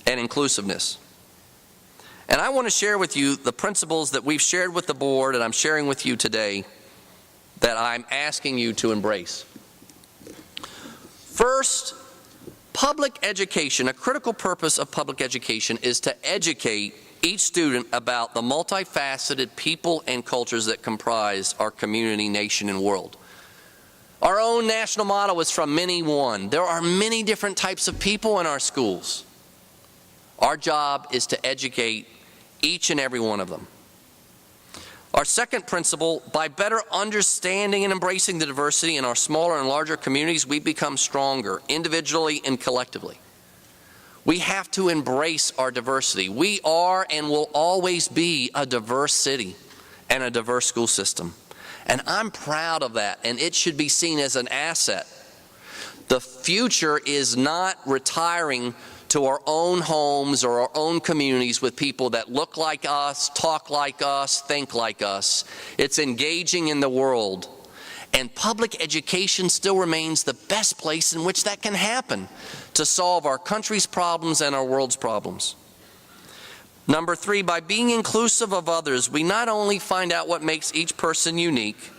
and inclusiveness. And I want to share with you the principles that we've shared with the board and I'm sharing with you today that I'm asking you to embrace. First, public education, a critical purpose of public education is to educate each student about the multifaceted people and cultures that comprise our community, nation, and world. Our own national motto is from many one. There are many different types of people in our schools. Our job is to educate each and every one of them. Our second principle, by better understanding and embracing the diversity in our smaller and larger communities, we become stronger individually and collectively. We have to embrace our diversity. We are and will always be a diverse city and a diverse school system. And I'm proud of that, and it should be seen as an asset. The future is not retiring to our own homes or our own communities with people that look like us, talk like us, think like us. It's engaging in the world. And public education still remains the best place in which that can happen to solve our country's problems and our world's problems. Number three, by being inclusive of others, we not only find out what makes each person unique,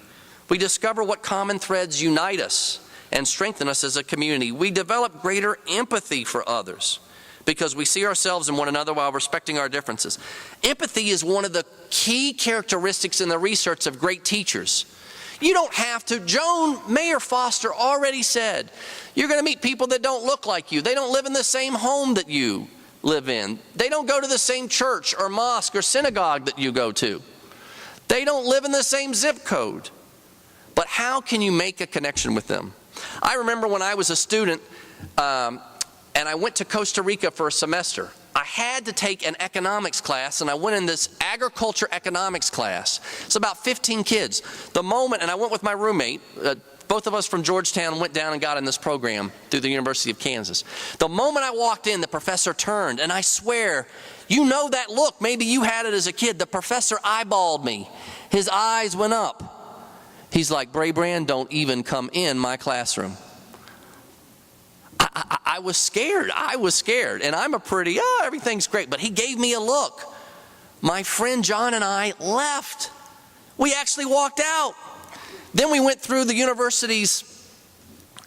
we discover what common threads unite us and strengthen us as a community. We develop greater empathy for others because we see ourselves in one another while respecting our differences. Empathy is one of the key characteristics in the research of great teachers. You don't have to. Mayor Foster already said, you're going to meet people that don't look like you. They don't live in the same home that you live in. They don't go to the same church or mosque or synagogue that you go to. They don't live in the same zip code. But how can you make a connection with them? I remember when I was a student and I went to Costa Rica for a semester. I had to take an economics class, and I went in this agriculture economics class. It's about 15 kids. The moment, and I went with my roommate, both of us from Georgetown went down and got in this program through the University of Kansas. The moment I walked in, the professor turned, and I swear, you know that look, maybe you had it as a kid. The professor eyeballed me. His eyes went up. He's like, Brabrand, don't even come in my classroom. I was scared. And I'm a pretty, everything's great. But he gave me a look. My friend John and I left. We actually walked out. Then we went through the university's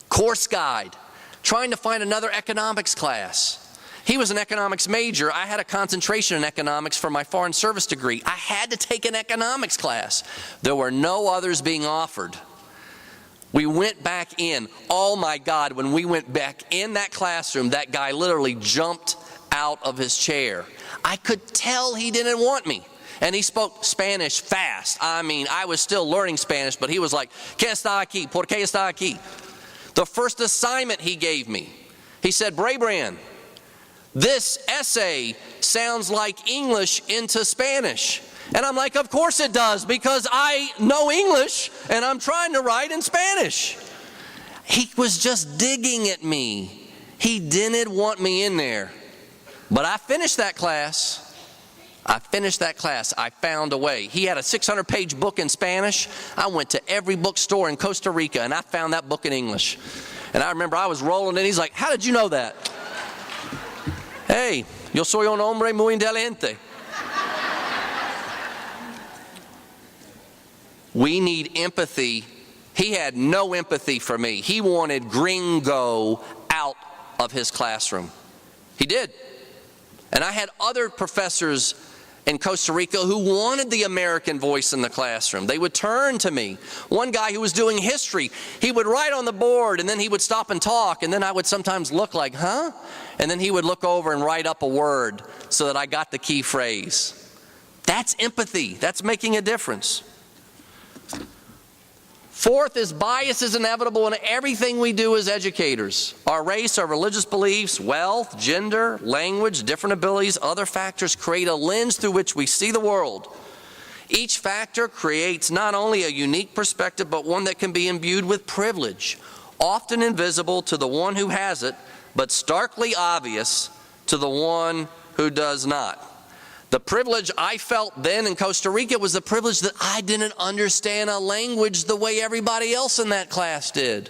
course guide, trying to find another economics class. He was an economics major. I had a concentration in economics for my foreign service degree. I had to take an economics class. There were no others being offered. We went back in. Oh my God, when we went back in that classroom, that guy literally jumped out of his chair. I could tell he didn't want me. And he spoke Spanish fast. I mean, I was still learning Spanish, but he was like, ¿Qué está aquí? ¿Por qué está aquí? The first assignment he gave me, he said, Brabrand, this essay sounds like English into Spanish. And I'm like, of course it does, because I know English and I'm trying to write in Spanish. He was just digging at me. He didn't want me in there. But I finished that class. I found a way. He had a 600-page book in Spanish. I went to every bookstore in Costa Rica and I found that book in English. And I remember I was rolling in. He's like, how did you know that? Hey, yo soy un hombre muy inteligente. We need empathy. He had no empathy for me. He wanted gringo out of his classroom. He did. And I had other professors in Costa Rica who wanted the American voice in the classroom. They would turn to me. One guy who was doing history, he would write on the board and then he would stop and talk, and then I would sometimes look like, huh? And then he would look over and write up a word so that I got the key phrase. That's empathy. That's making a difference. Fourth is bias is inevitable in everything we do as educators. Our race, our religious beliefs, wealth, gender, language, different abilities, other factors create a lens through which we see the world. Each factor creates not only a unique perspective, but one that can be imbued with privilege, often invisible to the one who has it, but starkly obvious to the one who does not. The privilege I felt then in Costa Rica was the privilege that I didn't understand a language the way everybody else in that class did.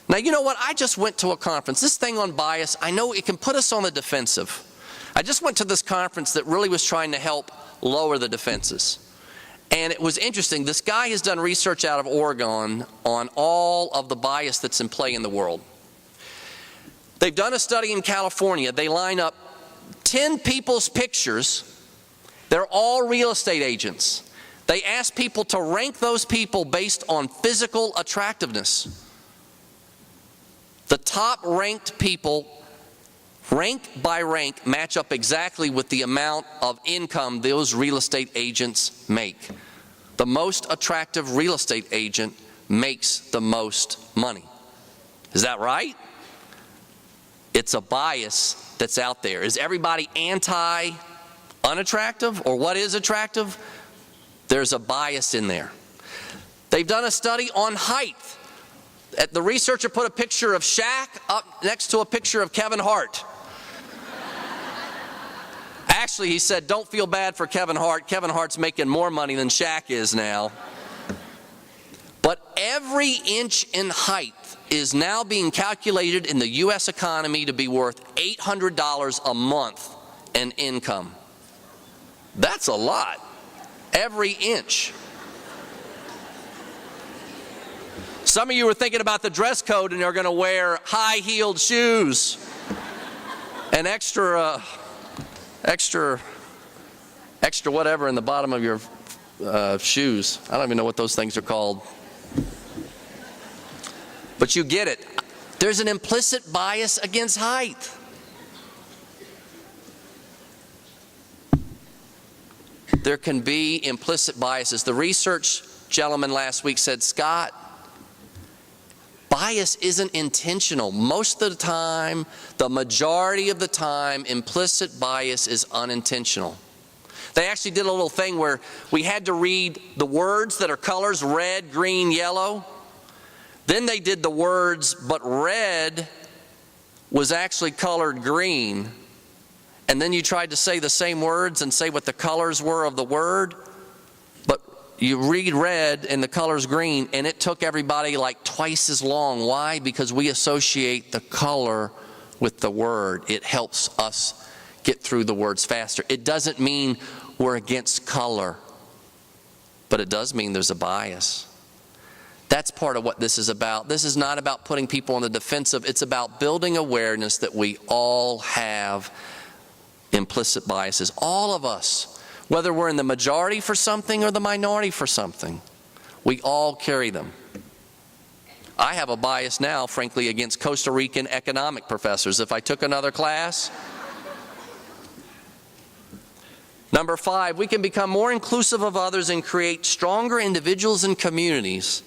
Now, you know what? I just went to a conference. This thing on bias, I know it can put us on the defensive. I just went to this conference that really was trying to help lower the defenses. And it was interesting. This guy has done research out of Oregon on all of the bias that's in play in the world. They've done a study in California. They line up 10 people's pictures. They're all real estate agents. They ask people to rank those people based on physical attractiveness. The top ranked people, rank by rank, match up exactly with the amount of income those real estate agents make. The most attractive real estate agent makes the most money. Is that right? It's a bias that's out there. Is everybody anti-unattractive, or what is attractive? There's a bias in there. They've done a study on height. The researcher put a picture of Shaq up next to a picture of Kevin Hart. Actually, he said, don't feel bad for Kevin Hart. Kevin Hart's making more money than Shaq is now. But every inch in height is now being calculated in the U.S. economy to be worth $800 a month in income. That's a lot. Every inch. Some of you are thinking about the dress code and are going to wear high-heeled shoes and extra whatever in the bottom of your shoes. I don't even know what those things are called. But you get it. There's an implicit bias against height. There can be implicit biases. The research gentleman last week said, Scott, bias isn't intentional. Most of the time, the majority of the time, implicit bias is unintentional. They actually did a little thing where we had to read the words that are colors, red, green, yellow. Then they did the words, but red was actually colored green. And then you tried to say the same words and say what the colors were of the word. But you read red and the color's green, and it took everybody like twice as long. Why? Because we associate the color with the word. It helps us get through the words faster. It doesn't mean we're against color, but it does mean there's a bias. That's part of what this is about. This is not about putting people on the defensive. It's about building awareness that we all have implicit biases. All of us, whether we're in the majority for something or the minority for something, we all carry them. I have a bias now, frankly, against Costa Rican economic professors. If I took another class. Number 5, we can become more inclusive of others and create stronger individuals and communities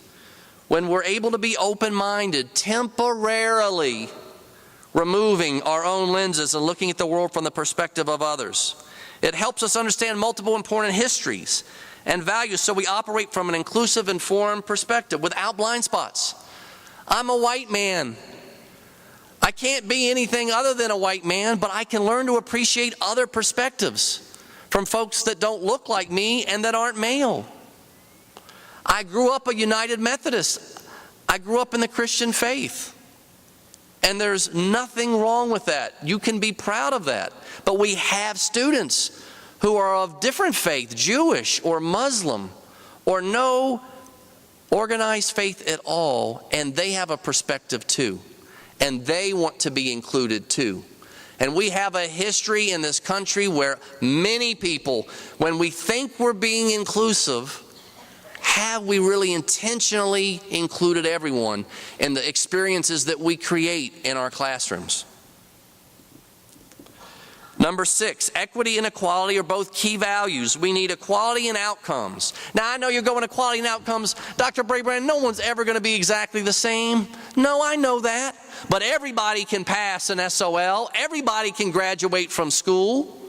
when we're able to be open-minded, temporarily removing our own lenses and looking at the world from the perspective of others. It helps us understand multiple important histories and values so we operate from an inclusive, informed perspective without blind spots. I'm a white man. I can't be anything other than a white man, but I can learn to appreciate other perspectives from folks that don't look like me and that aren't male. I grew up a United Methodist. I grew up in the Christian faith. And there's nothing wrong with that. You can be proud of that. But we have students who are of different faith, Jewish or Muslim or no organized faith at all, and they have a perspective too, and they want to be included too. And we have a history in this country where many people, when we think we're being inclusive, have we really intentionally included everyone in the experiences that we create in our classrooms? Number 6, equity and equality are both key values. We need equality and outcomes. Now, I know you're going equality and outcomes. Dr. Braybrand, no one's ever going to be exactly the same. No, I know that. But everybody can pass an SOL. Everybody can graduate from school.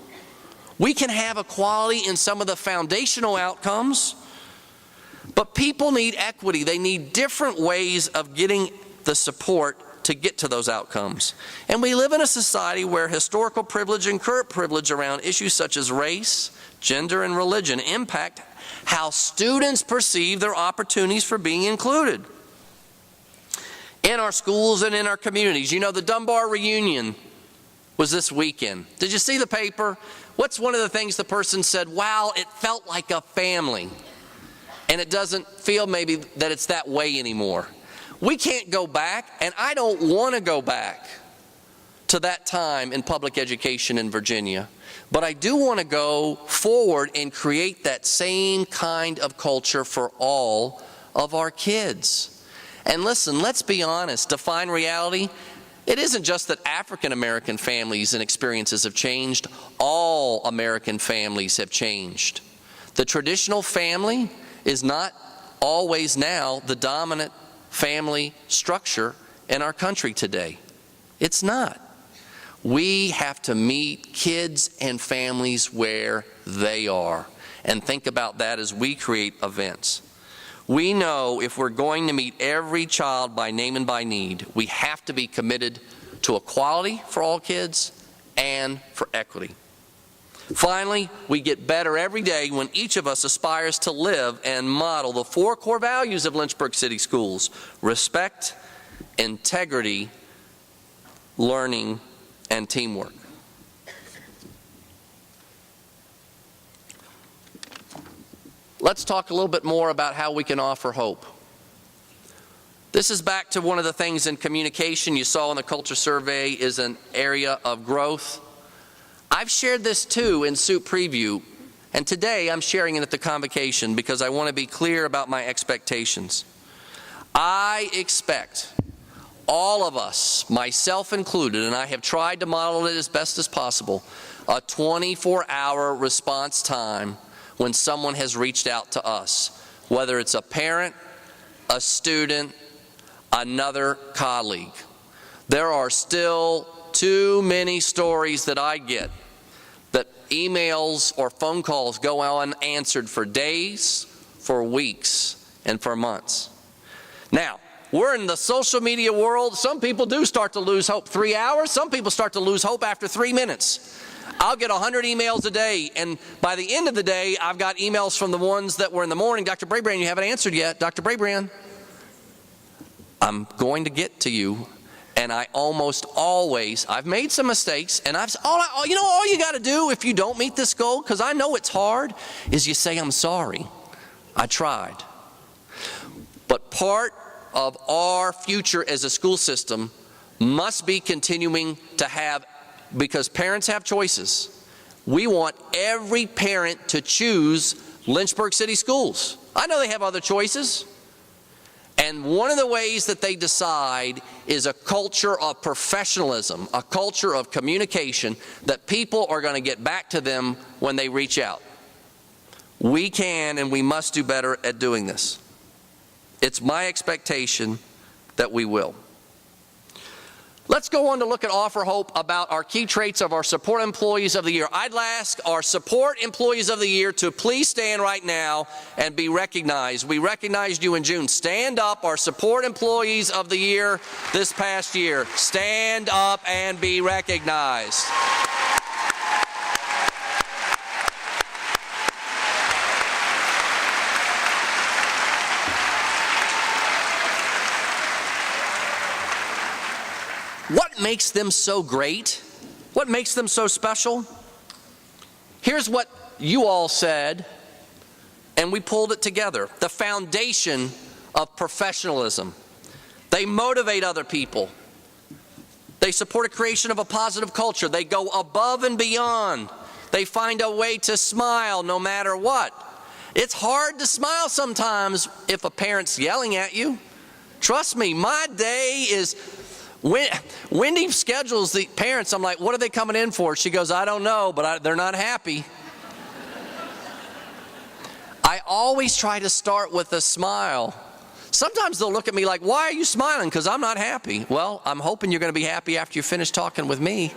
We can have equality in some of the foundational outcomes. But people need equity. They need different ways of getting the support to get to those outcomes. And we live in a society where historical privilege and current privilege around issues such as race, gender, and religion impact how students perceive their opportunities for being included in our schools and in our communities. You know, the Dunbar reunion was this weekend. Did you see the paper? What's one of the things the person said? Wow, it felt like a family. And it doesn't feel maybe that it's that way anymore. We can't go back, and I don't want to go back to that time in public education in Virginia. But I do want to go forward and create that same kind of culture for all of our kids. And listen, let's be honest, define reality. It isn't just that African American families and experiences have changed. All American families have changed. The traditional family is not always now the dominant family structure in our country today. It's not. We have to meet kids and families where they are and think about that as we create events. We know if we're going to meet every child by name and by need, we have to be committed to equality for all kids and for equity. Finally, we get better every day when each of us aspires to live and model the 4 core values of Lynchburg City Schools: respect, integrity, learning, and teamwork. Let's talk a little bit more about how we can offer hope. This is back to one of the things in communication you saw in the culture survey is an area of growth. I've shared this too in Soup Preview, and today I'm sharing it at the Convocation because I want to be clear about my expectations. I expect all of us, myself included, and I have tried to model it as best as possible, a 24-hour response time when someone has reached out to us, whether it's a parent, a student, another colleague. There are still too many stories that I get that emails or phone calls go unanswered for days, for weeks, and for months. Now, we're in the social media world. Some people do start to lose hope. 3 hours, some people start to lose hope after 3 minutes. I'll get 100 emails a day, and by the end of the day, I've got emails from the ones that were in the morning. Dr. Braybrand, you haven't answered yet. Dr. Braybrand, I'm going to get to you. And I almost always, I've made some mistakes, and all you got to do if you don't meet this goal, because I know it's hard, is you say, I'm sorry. I tried. But part of our future as a school system must be continuing to have, because parents have choices. We want every parent to choose Lynchburg City Schools. I know they have other choices. And one of the ways that they decide is a culture of professionalism, a culture of communication that people are going to get back to them when they reach out. We can and we must do better at doing this. It's my expectation that we will. Let's go on to look at Offer Hope about our key traits of our Support Employees of the Year. I'd ask our Support Employees of the Year to please stand right now and be recognized. We recognized you in June. Stand up, our Support Employees of the Year this past year. Stand up and be recognized. What makes them so great? What makes them so special? Here's what you all said and we pulled it together. The foundation of professionalism. They motivate other people. They support a creation of a positive culture. They go above and beyond. They find a way to smile no matter what. It's hard to smile sometimes if a parent's yelling at you. Trust me, my day is, Wendy schedules the parents. I'm like, what are they coming in for? She goes, I don't know, but they're not happy. I always try to start with a smile. Sometimes they'll look at me like, why are you smiling? Because I'm not happy. Well, I'm hoping you're going to be happy after you finish talking with me.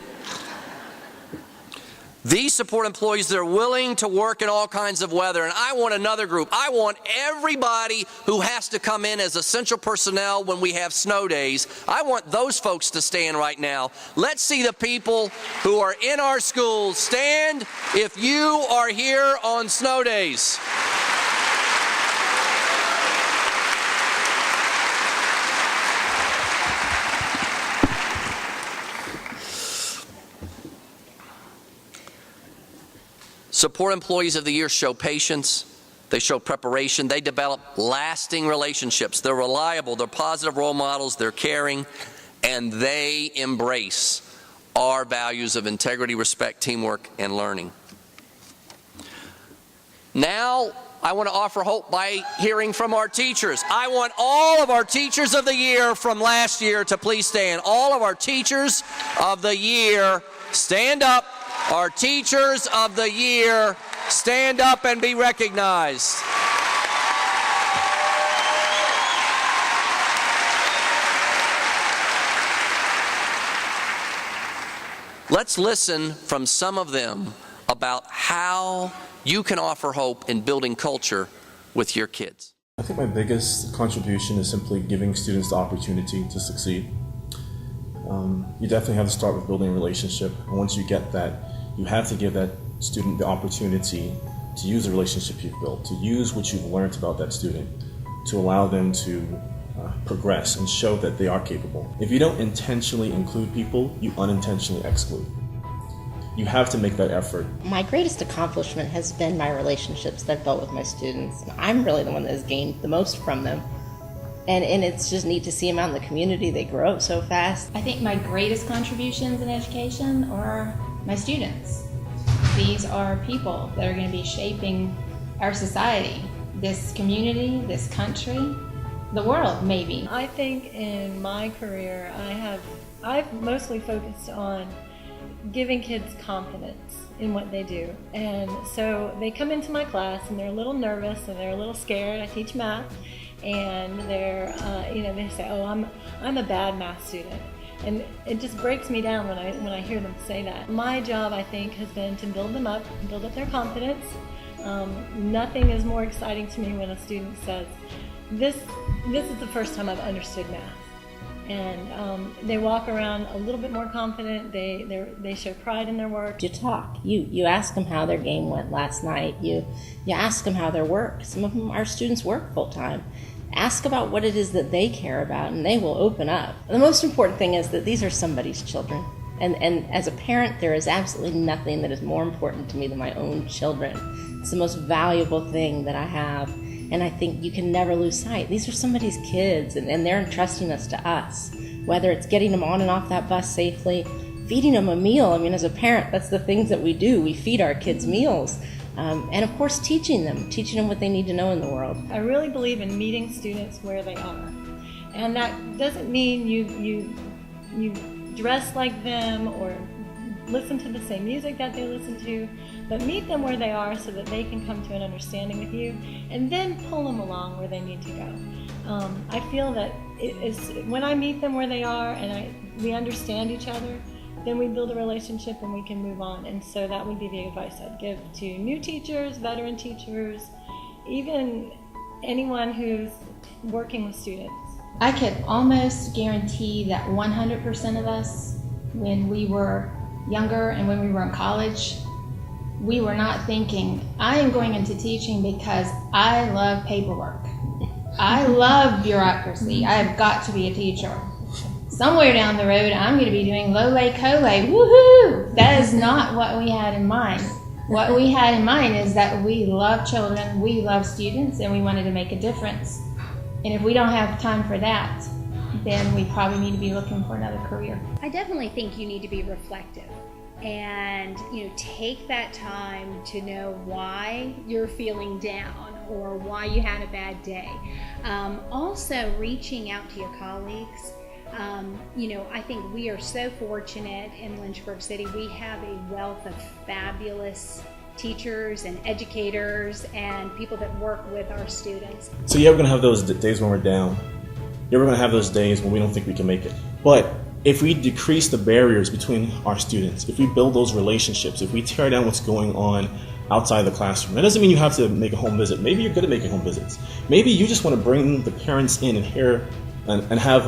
These support employees, they're willing to work in all kinds of weather. And I want another group. I want everybody who has to come in as essential personnel when we have snow days. I want those folks to stand right now. Let's see the people who are in our schools stand if you are here on snow days. Support employees of the year show patience, they show preparation, they develop lasting relationships, they're reliable, they're positive role models, they're caring, and they embrace our values of integrity, respect, teamwork, and learning. Now, I want to offer hope by hearing from our teachers. I want all of our teachers of the year from last year to please stand. All of our teachers of the year, stand up. Our teachers of the year, stand up and be recognized. Let's listen from some of them about how you can offer hope in building culture with your kids. I think my biggest contribution is simply giving students the opportunity to succeed. You definitely have to start with building a relationship, and once you get that, you have to give that student the opportunity to use the relationship you've built, to use what you've learned about that student, to allow them to progress and show that they are capable. If you don't intentionally include people, you unintentionally exclude. You have to make that effort. My greatest accomplishment has been my relationships that I've built with my students. I'm really the one that has gained the most from them. And it's just neat to see them out in the community. They grow up so fast. I think my greatest contributions in education are my students. These are people that are going to be shaping our society, this community, this country, the world, maybe. I think in my career, I've mostly focused on giving kids confidence in what they do. And so they come into my class and they're a little nervous and they're a little scared. I teach math, and they're, they say, "Oh, I'm a bad math student." And it just breaks me down when I hear them say that. My job, I think, has been to build them up, build up their confidence. Nothing is more exciting to me when a student says, this is the first time I've understood math. And they walk around a little bit more confident. They show pride in their work. You talk. You ask them how their game went last night. You ask them how their work. Some of them, our students work full time. Ask about what it is that they care about, and they will open up. The most important thing is that these are somebody's children. And as a parent, there is absolutely nothing that is more important to me than my own children. It's the most valuable thing that I have. And I think you can never lose sight. These are somebody's kids, and they're entrusting us to us. Whether it's getting them on and off that bus safely, feeding them a meal. I mean, as a parent, that's the things that we do. We feed our kids meals. And of course, teaching them what they need to know in the world. I really believe in meeting students where they are. And that doesn't mean you dress like them or listen to the same music that they listen to, but meet them where they are so that they can come to an understanding with you, and then pull them along where they need to go. I feel that when I meet them where they are and we understand each other, then we build a relationship and we can move on. And so that would be the advice I'd give to new teachers, veteran teachers, even anyone who's working with students. I could almost guarantee that 100% of us, when we were younger and when we were in college, we were not thinking, I am going into teaching because I love paperwork. I love bureaucracy. I have got to be a teacher. Somewhere down the road, I'm going to be doing lole cole. Woohoo! That is not what we had in mind. What we had in mind is that we love children, we love students, and we wanted to make a difference. And if we don't have time for that, then we probably need to be looking for another career. I definitely think you need to be reflective and take that time to know why you're feeling down or why you had a bad day. Also reaching out to your colleagues. I think we are so fortunate in Lynchburg City. We have a wealth of fabulous teachers and educators and people that work with our students. So yeah, we're going to have those days when we're down. Yeah, we're going to have those days when we don't think we can make it. But if we decrease the barriers between our students, if we build those relationships, if we tear down what's going on outside the classroom, that doesn't mean you have to make a home visit. Maybe you're good at making home visits. Maybe you just want to bring the parents in and hear and have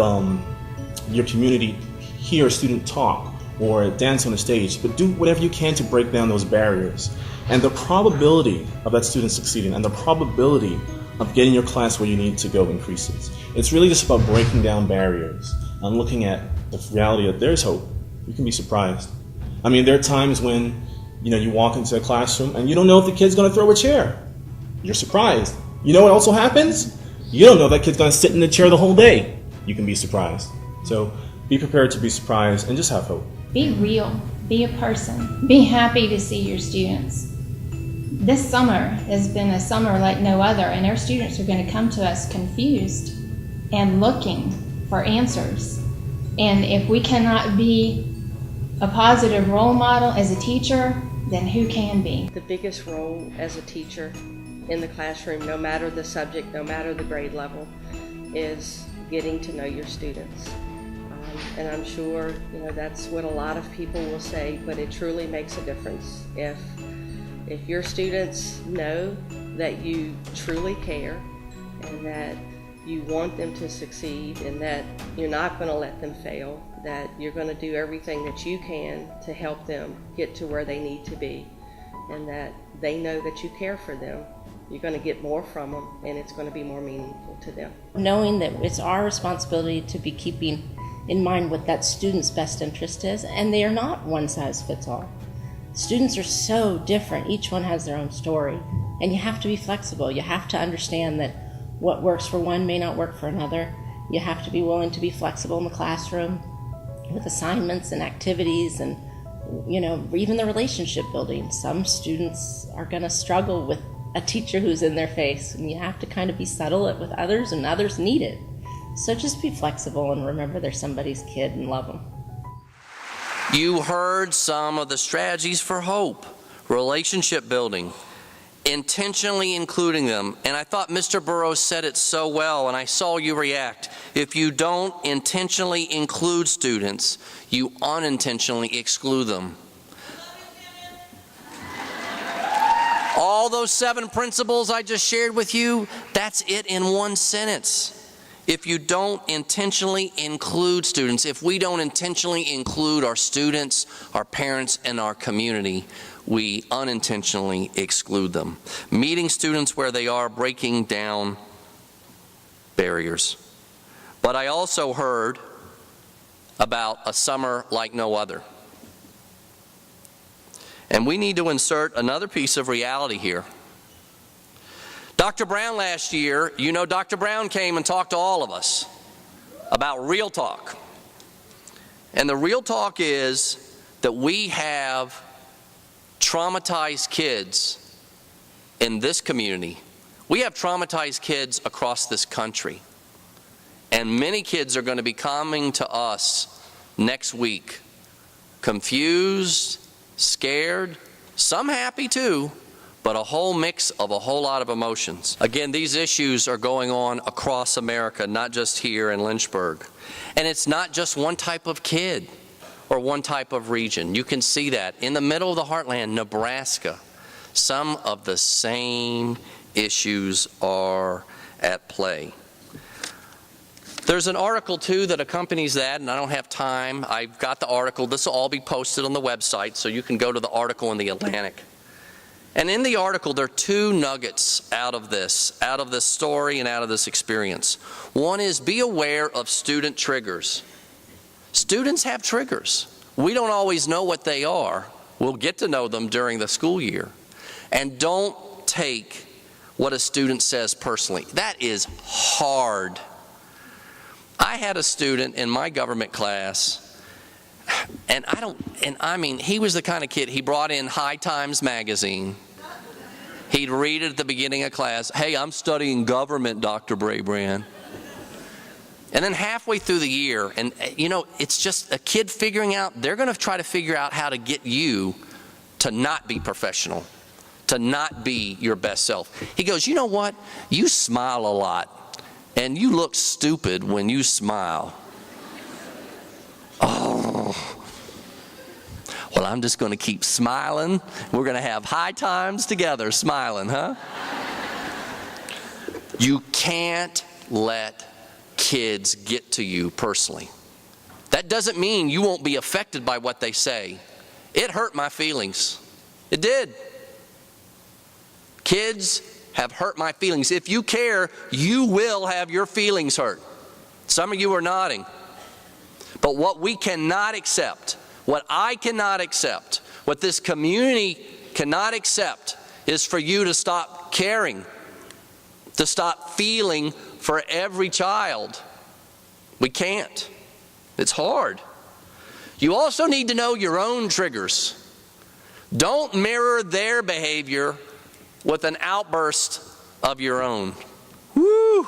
your community hear a student talk or dance on the stage, but do whatever you can to break down those barriers. And the probability of that student succeeding and the probability of getting your class where you need to go increases. It's really just about breaking down barriers and looking at the reality that there's hope. You can be surprised. I mean, there are times when you walk into a classroom and you don't know if the kid's going to throw a chair. You're surprised. You know what also happens? You don't know if that kid's going to sit in the chair the whole day. You can be surprised. So be prepared to be surprised and just have hope. Be real, be a person, be happy to see your students. This summer has been a summer like no other, and our students are going to come to us confused and looking for answers. And if we cannot be a positive role model as a teacher, then who can be? The biggest role as a teacher in the classroom, no matter the subject, no matter the grade level, is getting to know your students. And I'm sure that's what a lot of people will say, but it truly makes a difference. If your students know that you truly care and that you want them to succeed and that you're not going to let them fail, that you're going to do everything that you can to help them get to where they need to be, and that they know that you care for them, you're going to get more from them and it's going to be more meaningful to them. Knowing that it's our responsibility to be keeping in mind what that student's best interest is, and they are not one size fits all. Students are so different. Each one has their own story, and you have to be flexible. You have to understand that what works for one may not work for another. You have to be willing to be flexible in the classroom with assignments and activities and even the relationship building. Some students are going to struggle with a teacher who's in their face, and you have to kind of be subtle with others, and others need it. So just be flexible and remember they're somebody's kid and love them. You heard some of the strategies for hope, relationship building, intentionally including them. And I thought Mr. Burrows said it so well, and I saw you react. If you don't intentionally include students, you unintentionally exclude them. All those 7 principles I just shared with you, that's it in one sentence. If you don't intentionally include students, if we don't intentionally include our students, our parents, and our community, we unintentionally exclude them. Meeting students where they are, breaking down barriers. But I also heard about a summer like no other. And we need to insert another piece of reality here. Dr. Brown last year, Dr. Brown came and talked to all of us about real talk. And the real talk is that we have traumatized kids in this community. We have traumatized kids across this country. And many kids are going to be coming to us next week, confused, scared, some happy too, but a whole mix of a whole lot of emotions. Again, these issues are going on across America, not just here in Lynchburg. And it's not just one type of kid or one type of region. You can see that in the middle of the heartland, Nebraska, some of the same issues are at play. There's an article, too, that accompanies that, and I don't have time. I've got the article. This will all be posted on the website, so you can go to the article in the Atlantic. And in the article, there are 2 nuggets out of this story and out of this experience. One is be aware of student triggers. Students have triggers. We don't always know what they are. We'll get to know them during the school year. And don't take what a student says personally. That is hard. I had a student in my government class, and he was the kind of kid, he brought in High Times magazine. He'd read it at the beginning of class. Hey, I'm studying government, Dr. Braybrand. And then halfway through the year, and it's just a kid figuring out, they're going to try to figure out how to get you to not be professional, to not be your best self. He goes, you know what? You smile a lot, and you look stupid when you smile. Oh. Well, I'm just going to keep smiling. We're going to have high times together smiling, huh? You can't let kids get to you personally. That doesn't mean you won't be affected by what they say. It hurt my feelings. It did. Kids have hurt my feelings. If you care, you will have your feelings hurt. Some of you are nodding. But what we cannot accept, what I cannot accept, what this community cannot accept is for you to stop caring, to stop feeling for every child. We can't. It's hard. You also need to know your own triggers. Don't mirror their behavior with an outburst of your own. Woo!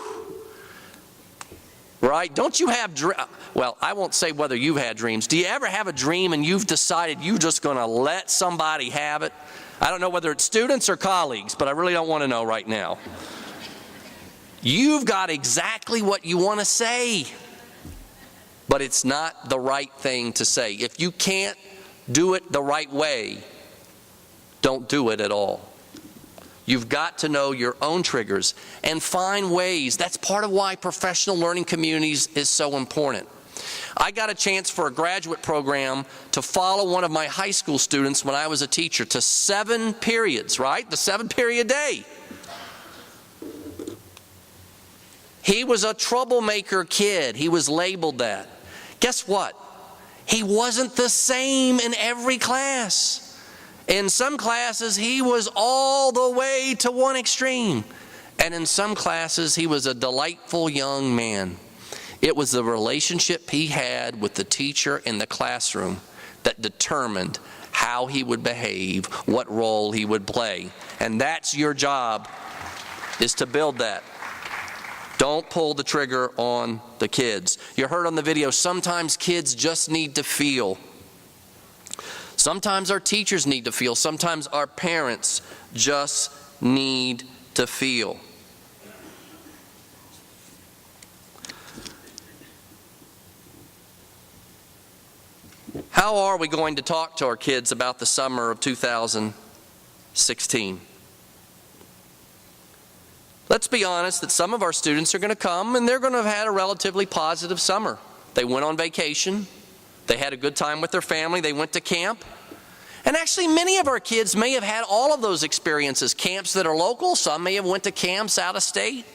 Right? Don't you have well, I won't say whether you've had dreams. Do you ever have a dream and you've decided you're just going to let somebody have it? I don't know whether it's students or colleagues, but I really don't want to know right now. You've got exactly what you want to say, but it's not the right thing to say. If you can't do it the right way, don't do it at all. You've got to know your own triggers and find ways. That's part of why professional learning communities is so important. I got a chance for a graduate program to follow one of my high school students when I was a teacher to 7 periods, right? The 7-period day. He was a troublemaker kid. He was labeled that. Guess what? He wasn't the same in every class. In some classes, he was all the way to one extreme. And in some classes, he was a delightful young man. It was the relationship he had with the teacher in the classroom that determined how he would behave, what role he would play. And that's your job, is to build that. Don't pull the trigger on the kids. You heard on the video, sometimes kids just need to feel. Sometimes our teachers need to feel. Sometimes our parents just need to feel. How are we going to talk to our kids about the summer of 2016? Let's be honest that some of our students are going to come and they're going to have had a relatively positive summer. They went on vacation. They had a good time with their family. They went to camp. And actually, many of our kids may have had all of those experiences. Camps that are local. Some may have went to camps out of state.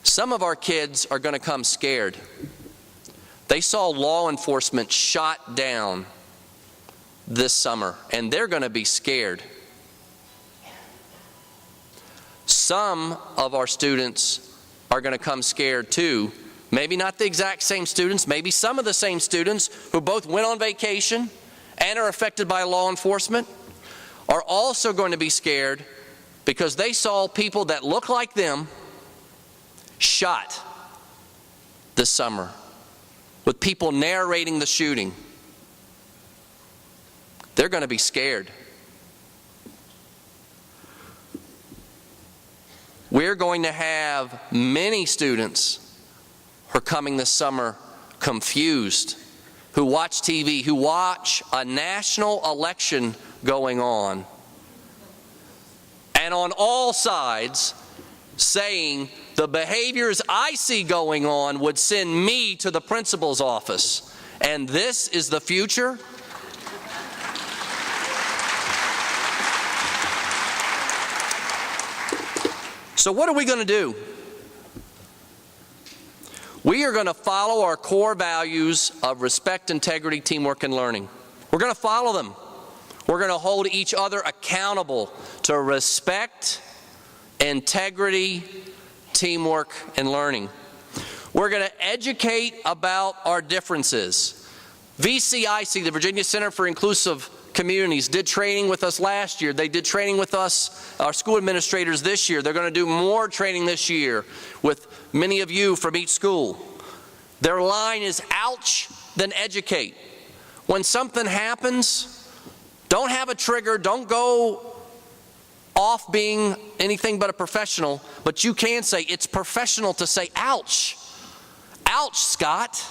Some of our kids are going to come scared. They saw law enforcement shot down this summer, and they're going to be scared. Some of our students are going to come scared too. Maybe not the exact same students, maybe some of the same students who both went on vacation and are affected by law enforcement are also going to be scared because they saw people that look like them shot this summer, with people narrating the shooting. They're going to be scared. We're going to have many students who are coming this summer confused, who watch TV, who watch a national election going on, and on all sides saying, the behaviors I see going on would send me to the principal's office. And this is the future? So what are we going to do? We are going to follow our core values of respect, integrity, teamwork, and learning. We're going to follow them. We're going to hold each other accountable to respect, integrity, teamwork, and learning. We're going to educate about our differences. VCIC, the Virginia Center for Inclusive Communities, did training with us last year. They did training with us, our school administrators, this year. They're going to do more training this year with many of you from each school. Their line is ouch, then educate. When something happens, don't have a trigger, don't go off being anything but a professional, but you can say it's professional to say ouch. Ouch, Scott.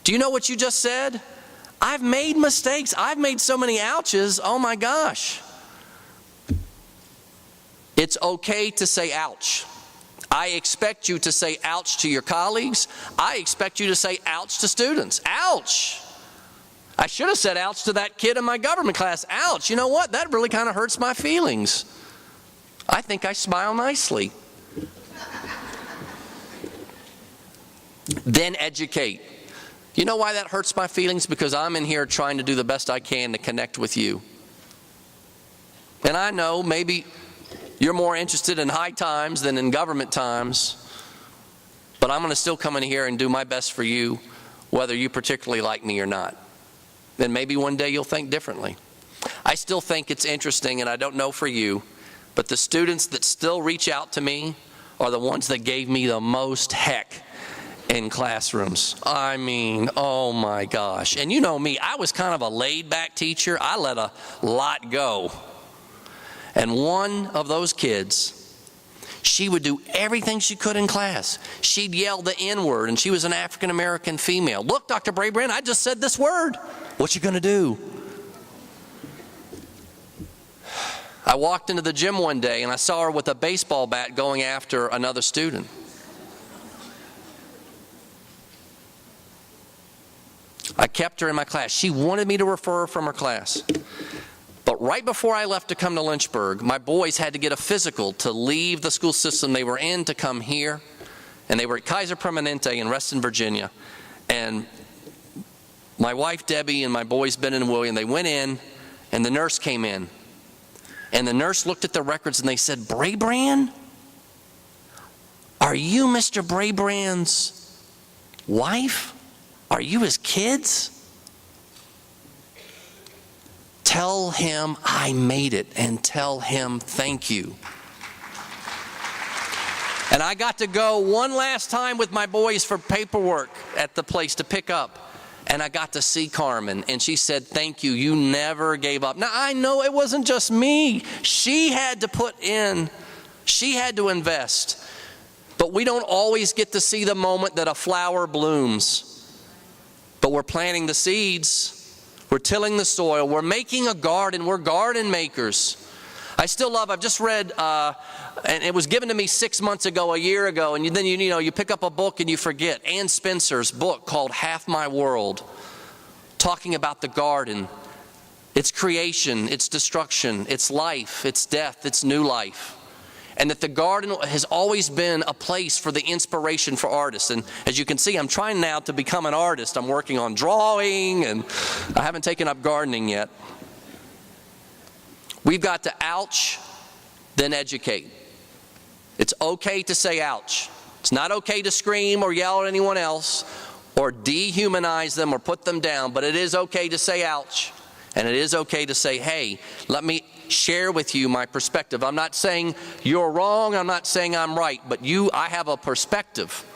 Do you know what you just said? I've made mistakes. I've made so many ouches. Oh my gosh. It's okay to say ouch. I expect you to say ouch to your colleagues. I expect you to say ouch to students. Ouch. I should have said ouch to that kid in my government class. Ouch. You know what? That really kind of hurts my feelings. I think I smile nicely. Then educate. You know why that hurts my feelings? Because I'm in here trying to do the best I can to connect with you. And I know maybe you're more interested in high times than in government times, but I'm going to still come in here and do my best for you, whether you particularly like me or not. Then maybe one day you'll think differently. I still think it's interesting, and I don't know for you, but the students that still reach out to me are the ones that gave me the most heck in classrooms. I mean, oh my gosh. And you know me, I was kind of a laid-back teacher. I let a lot go. And one of those kids, she would do everything she could in class. She'd yell the N-word, and she was an African-American female. Look, Dr. Braybrand, I just said this word. What you gonna do? I walked into the gym one day, and I saw her with a baseball bat going after another student. I kept her in my class. She wanted me to refer her from her class. But right before I left to come to Lynchburg, my boys had to get a physical to leave the school system they were in to come here. And they were at Kaiser Permanente in Reston, Virginia. And my wife, Debbie, and my boys, Ben and William, they went in, and the nurse came in. And the nurse looked at the records, and they said, Braybrand? Are you Mr. Braybrand's wife? Are you his kids? Tell him I made it, and tell him thank you. And I got to go one last time with my boys for paperwork at the place to pick up. And I got to see Carmen, and she said, thank you, you never gave up. Now, I know it wasn't just me. She had to put in, she had to invest. But we don't always get to see the moment that a flower blooms. But we're planting the seeds, we're tilling the soil, we're making a garden, we're garden makers. I still love, I've just read, and it was given to me 6 months ago, a year ago, and then you pick up a book and you forget. Ann Spencer's book called Half My World, talking about the garden, its creation, its destruction, its life, its death, its new life. And that the garden has always been a place for the inspiration for artists. And as you can see, I'm trying now to become an artist. I'm working on drawing, and I haven't taken up gardening yet. We've got to ouch, then educate. It's okay to say ouch. It's not okay to scream or yell at anyone else or dehumanize them or put them down, but it is okay to say ouch. And it is okay to say, hey, let me share with you my perspective. I'm not saying you're wrong, I'm not saying I'm right, but I have a perspective.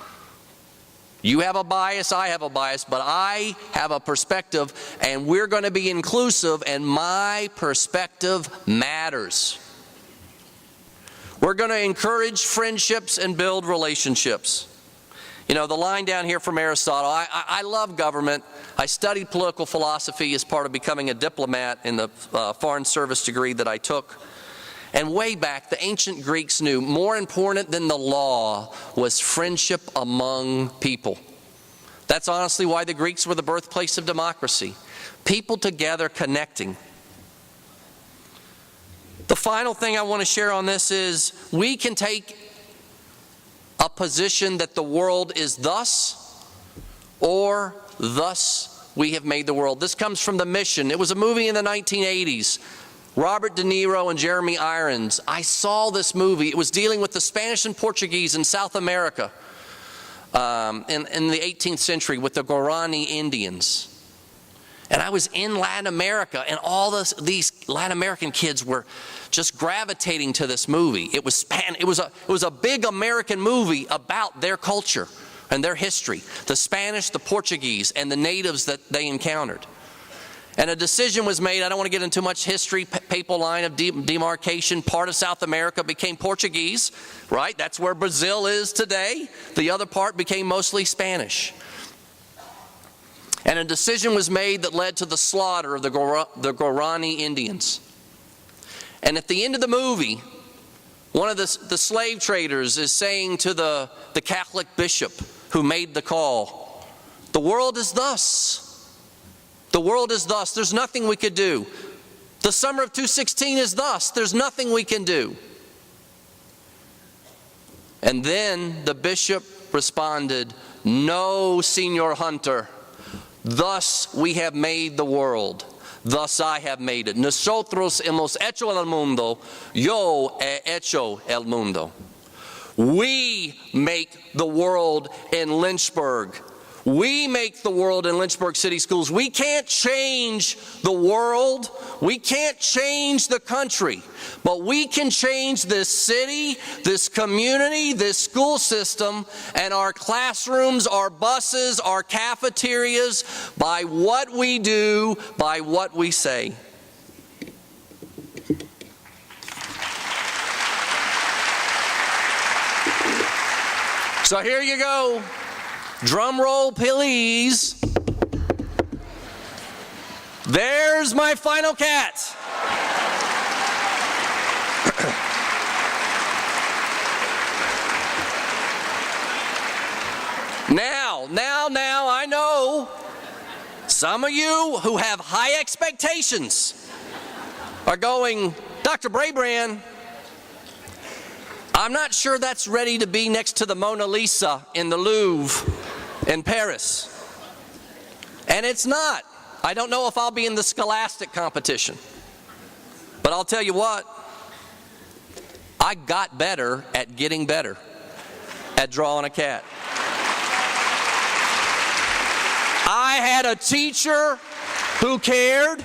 You have a bias, I have a bias, but I have a perspective, and we're going to be inclusive, and my perspective matters. We're going to encourage friendships and build relationships. You know, the line down here from Aristotle, I love government. I studied political philosophy as part of becoming a diplomat in the foreign service degree that I took. And way back, the ancient Greeks knew more important than the law was friendship among people. That's honestly why the Greeks were the birthplace of democracy. People together connecting. The final thing I want to share on this is we can take a position that the world is thus, or thus we have made the world. This comes from The Mission. It was a movie in the 1980s. Robert De Niro and Jeremy Irons. I saw this movie. It was dealing with the Spanish and Portuguese in South America in the 18th century with the Guarani Indians. And I was in Latin America, and all these Latin American kids were just gravitating to this movie. It was a big American movie about their culture and their history, the Spanish, the Portuguese, and the natives that they encountered. And a decision was made. I don't want to get into much history, papal line of demarcation. Part of South America became Portuguese, right? That's where Brazil is today. The other part became mostly Spanish. And a decision was made that led to the slaughter of the Guarani Indians. And at the end of the movie, one of the slave traders is saying to the Catholic bishop who made the call, "The world is thus. The world is thus. There's nothing we could do. The summer of 216 is thus. There's nothing we can do." And then the bishop responded, "No, Senor Hunter. Thus we have made the world. Thus I have made it. Nosotros hemos hecho el mundo. Yo he hecho el mundo." We make the world in Lynchburg. We make the world in Lynchburg City Schools. We can't change the world. We can't change the country. But we can change this city, this community, this school system, and our classrooms, our buses, our cafeterias, by what we do, by what we say. So here you go. Drum roll, please. There's my final cat. Now, I know some of you who have high expectations are going, "Dr. Brabrand, I'm not sure that's ready to be next to the Mona Lisa in the Louvre in Paris." And it's not. I don't know if I'll be in the scholastic competition. But I'll tell you what, I got better at getting better at drawing a cat. I had a teacher who cared,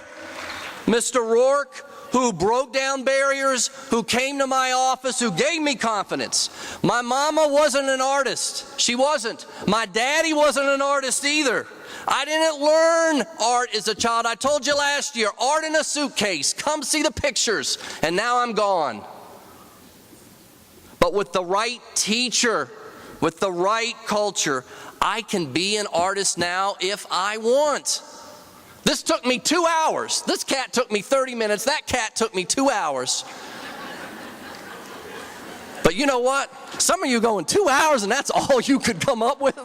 Mr. Rourke, who broke down barriers, who came to my office, who gave me confidence. My mama wasn't an artist. She wasn't. My daddy wasn't an artist either. I didn't learn art as a child. I told you last year, art in a suitcase. Come see the pictures. And now I'm gone. But with the right teacher, with the right culture, I can be an artist now if I want. This took me 2 hours. This cat took me 30 minutes. That cat took me 2 hours. But you know what? Some of you going 2 hours and that's all you could come up with.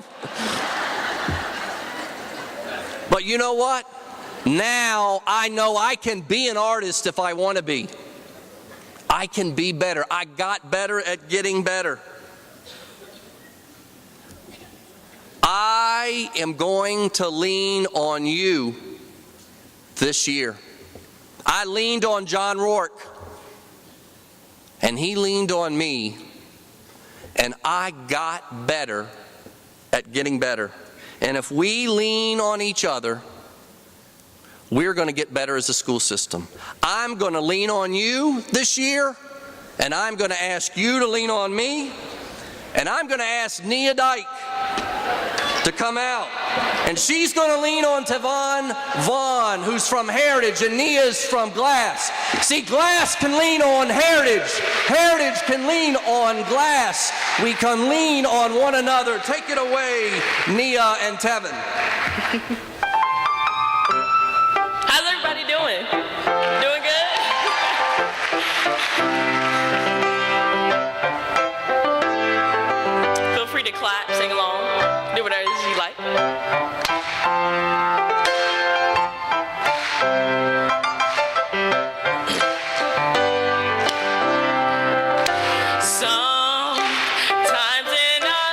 But you know what? Now I know I can be an artist if I want to be. I can be better. I got better at getting better. I am going to lean on you this year. I leaned on John Rourke, and he leaned on me, and I got better at getting better. And if we lean on each other, we're going to get better as a school system. I'm going to lean on you this year, and I'm going to ask you to lean on me, and I'm going to ask Nia Dyke to come out. And she's going to lean on Tavon Vaughn, who's from Heritage, and Nia's from Glass. See, Glass can lean on Heritage. Heritage can lean on Glass. We can lean on one another. Take it away, Nia and Tevin. How's everybody doing? Doing good? Feel free to clap, sing along, do whatever it is you like. Sometimes in our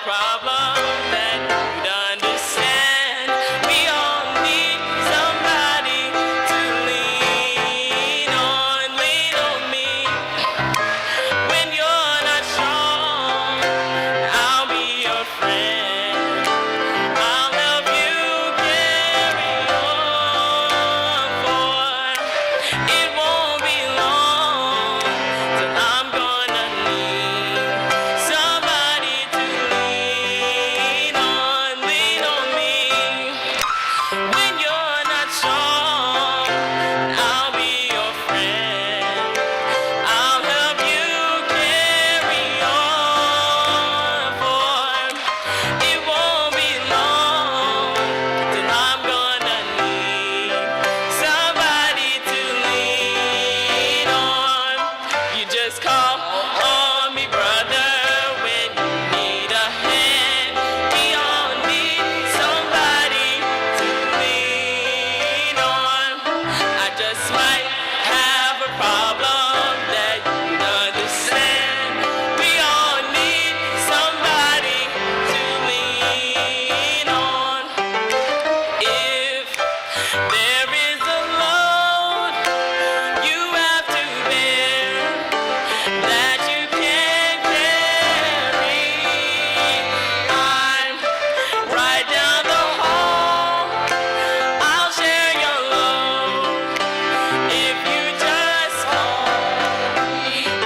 problem that you'd understand. We all need somebody to lean on me. When you're not strong, I'll be your friend. I'll help you carry on, for it won't be long till I'm gonna need somebody to lean on me. When you're not strong, I'll be your friend. I'll help you carry on, for it won't be long till I'm gonna need somebody to lean on. You just call on me, brother, when you need a hand. We all need somebody to lean on. I just might have a problem that you'd understand. We all need somebody to lean on. If there is a load you have to bear that you can't carry, I'm right down the hall. I'll share your load if you just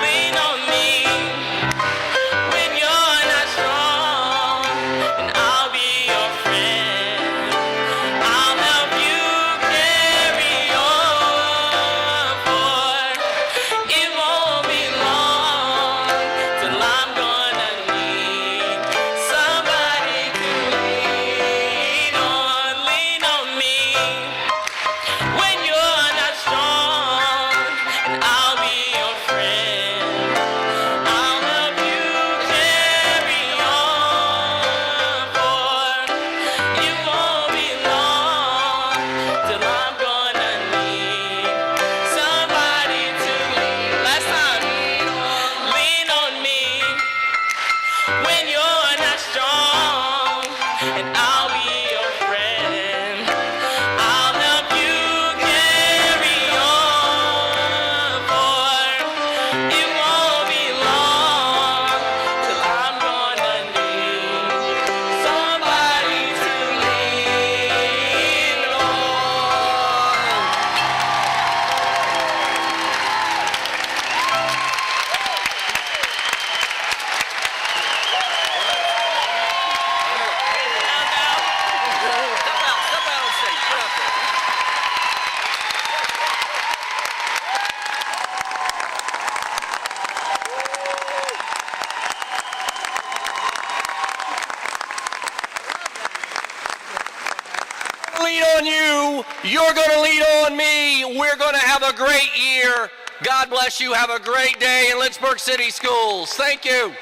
lean on me. When you're not strong, and I'll be your friend. I'll help you carry on, for it won't be long till I'm gonna need somebody to lean on me. When you're not strong, and I'll be your friend. I'll help you carry on, for it won't be long till I'm gonna need somebody to last time lean on me. When you're not strong, and I'll be your friend. I'll help you carry on, for it won't be long till I'm gonna need somebody to lean on. Step out on stage. Get up there. Lean on you. You're going to lean on me. We're going to have a great year. God bless you. Have a great day in Lynchburg City Schools. Thank you.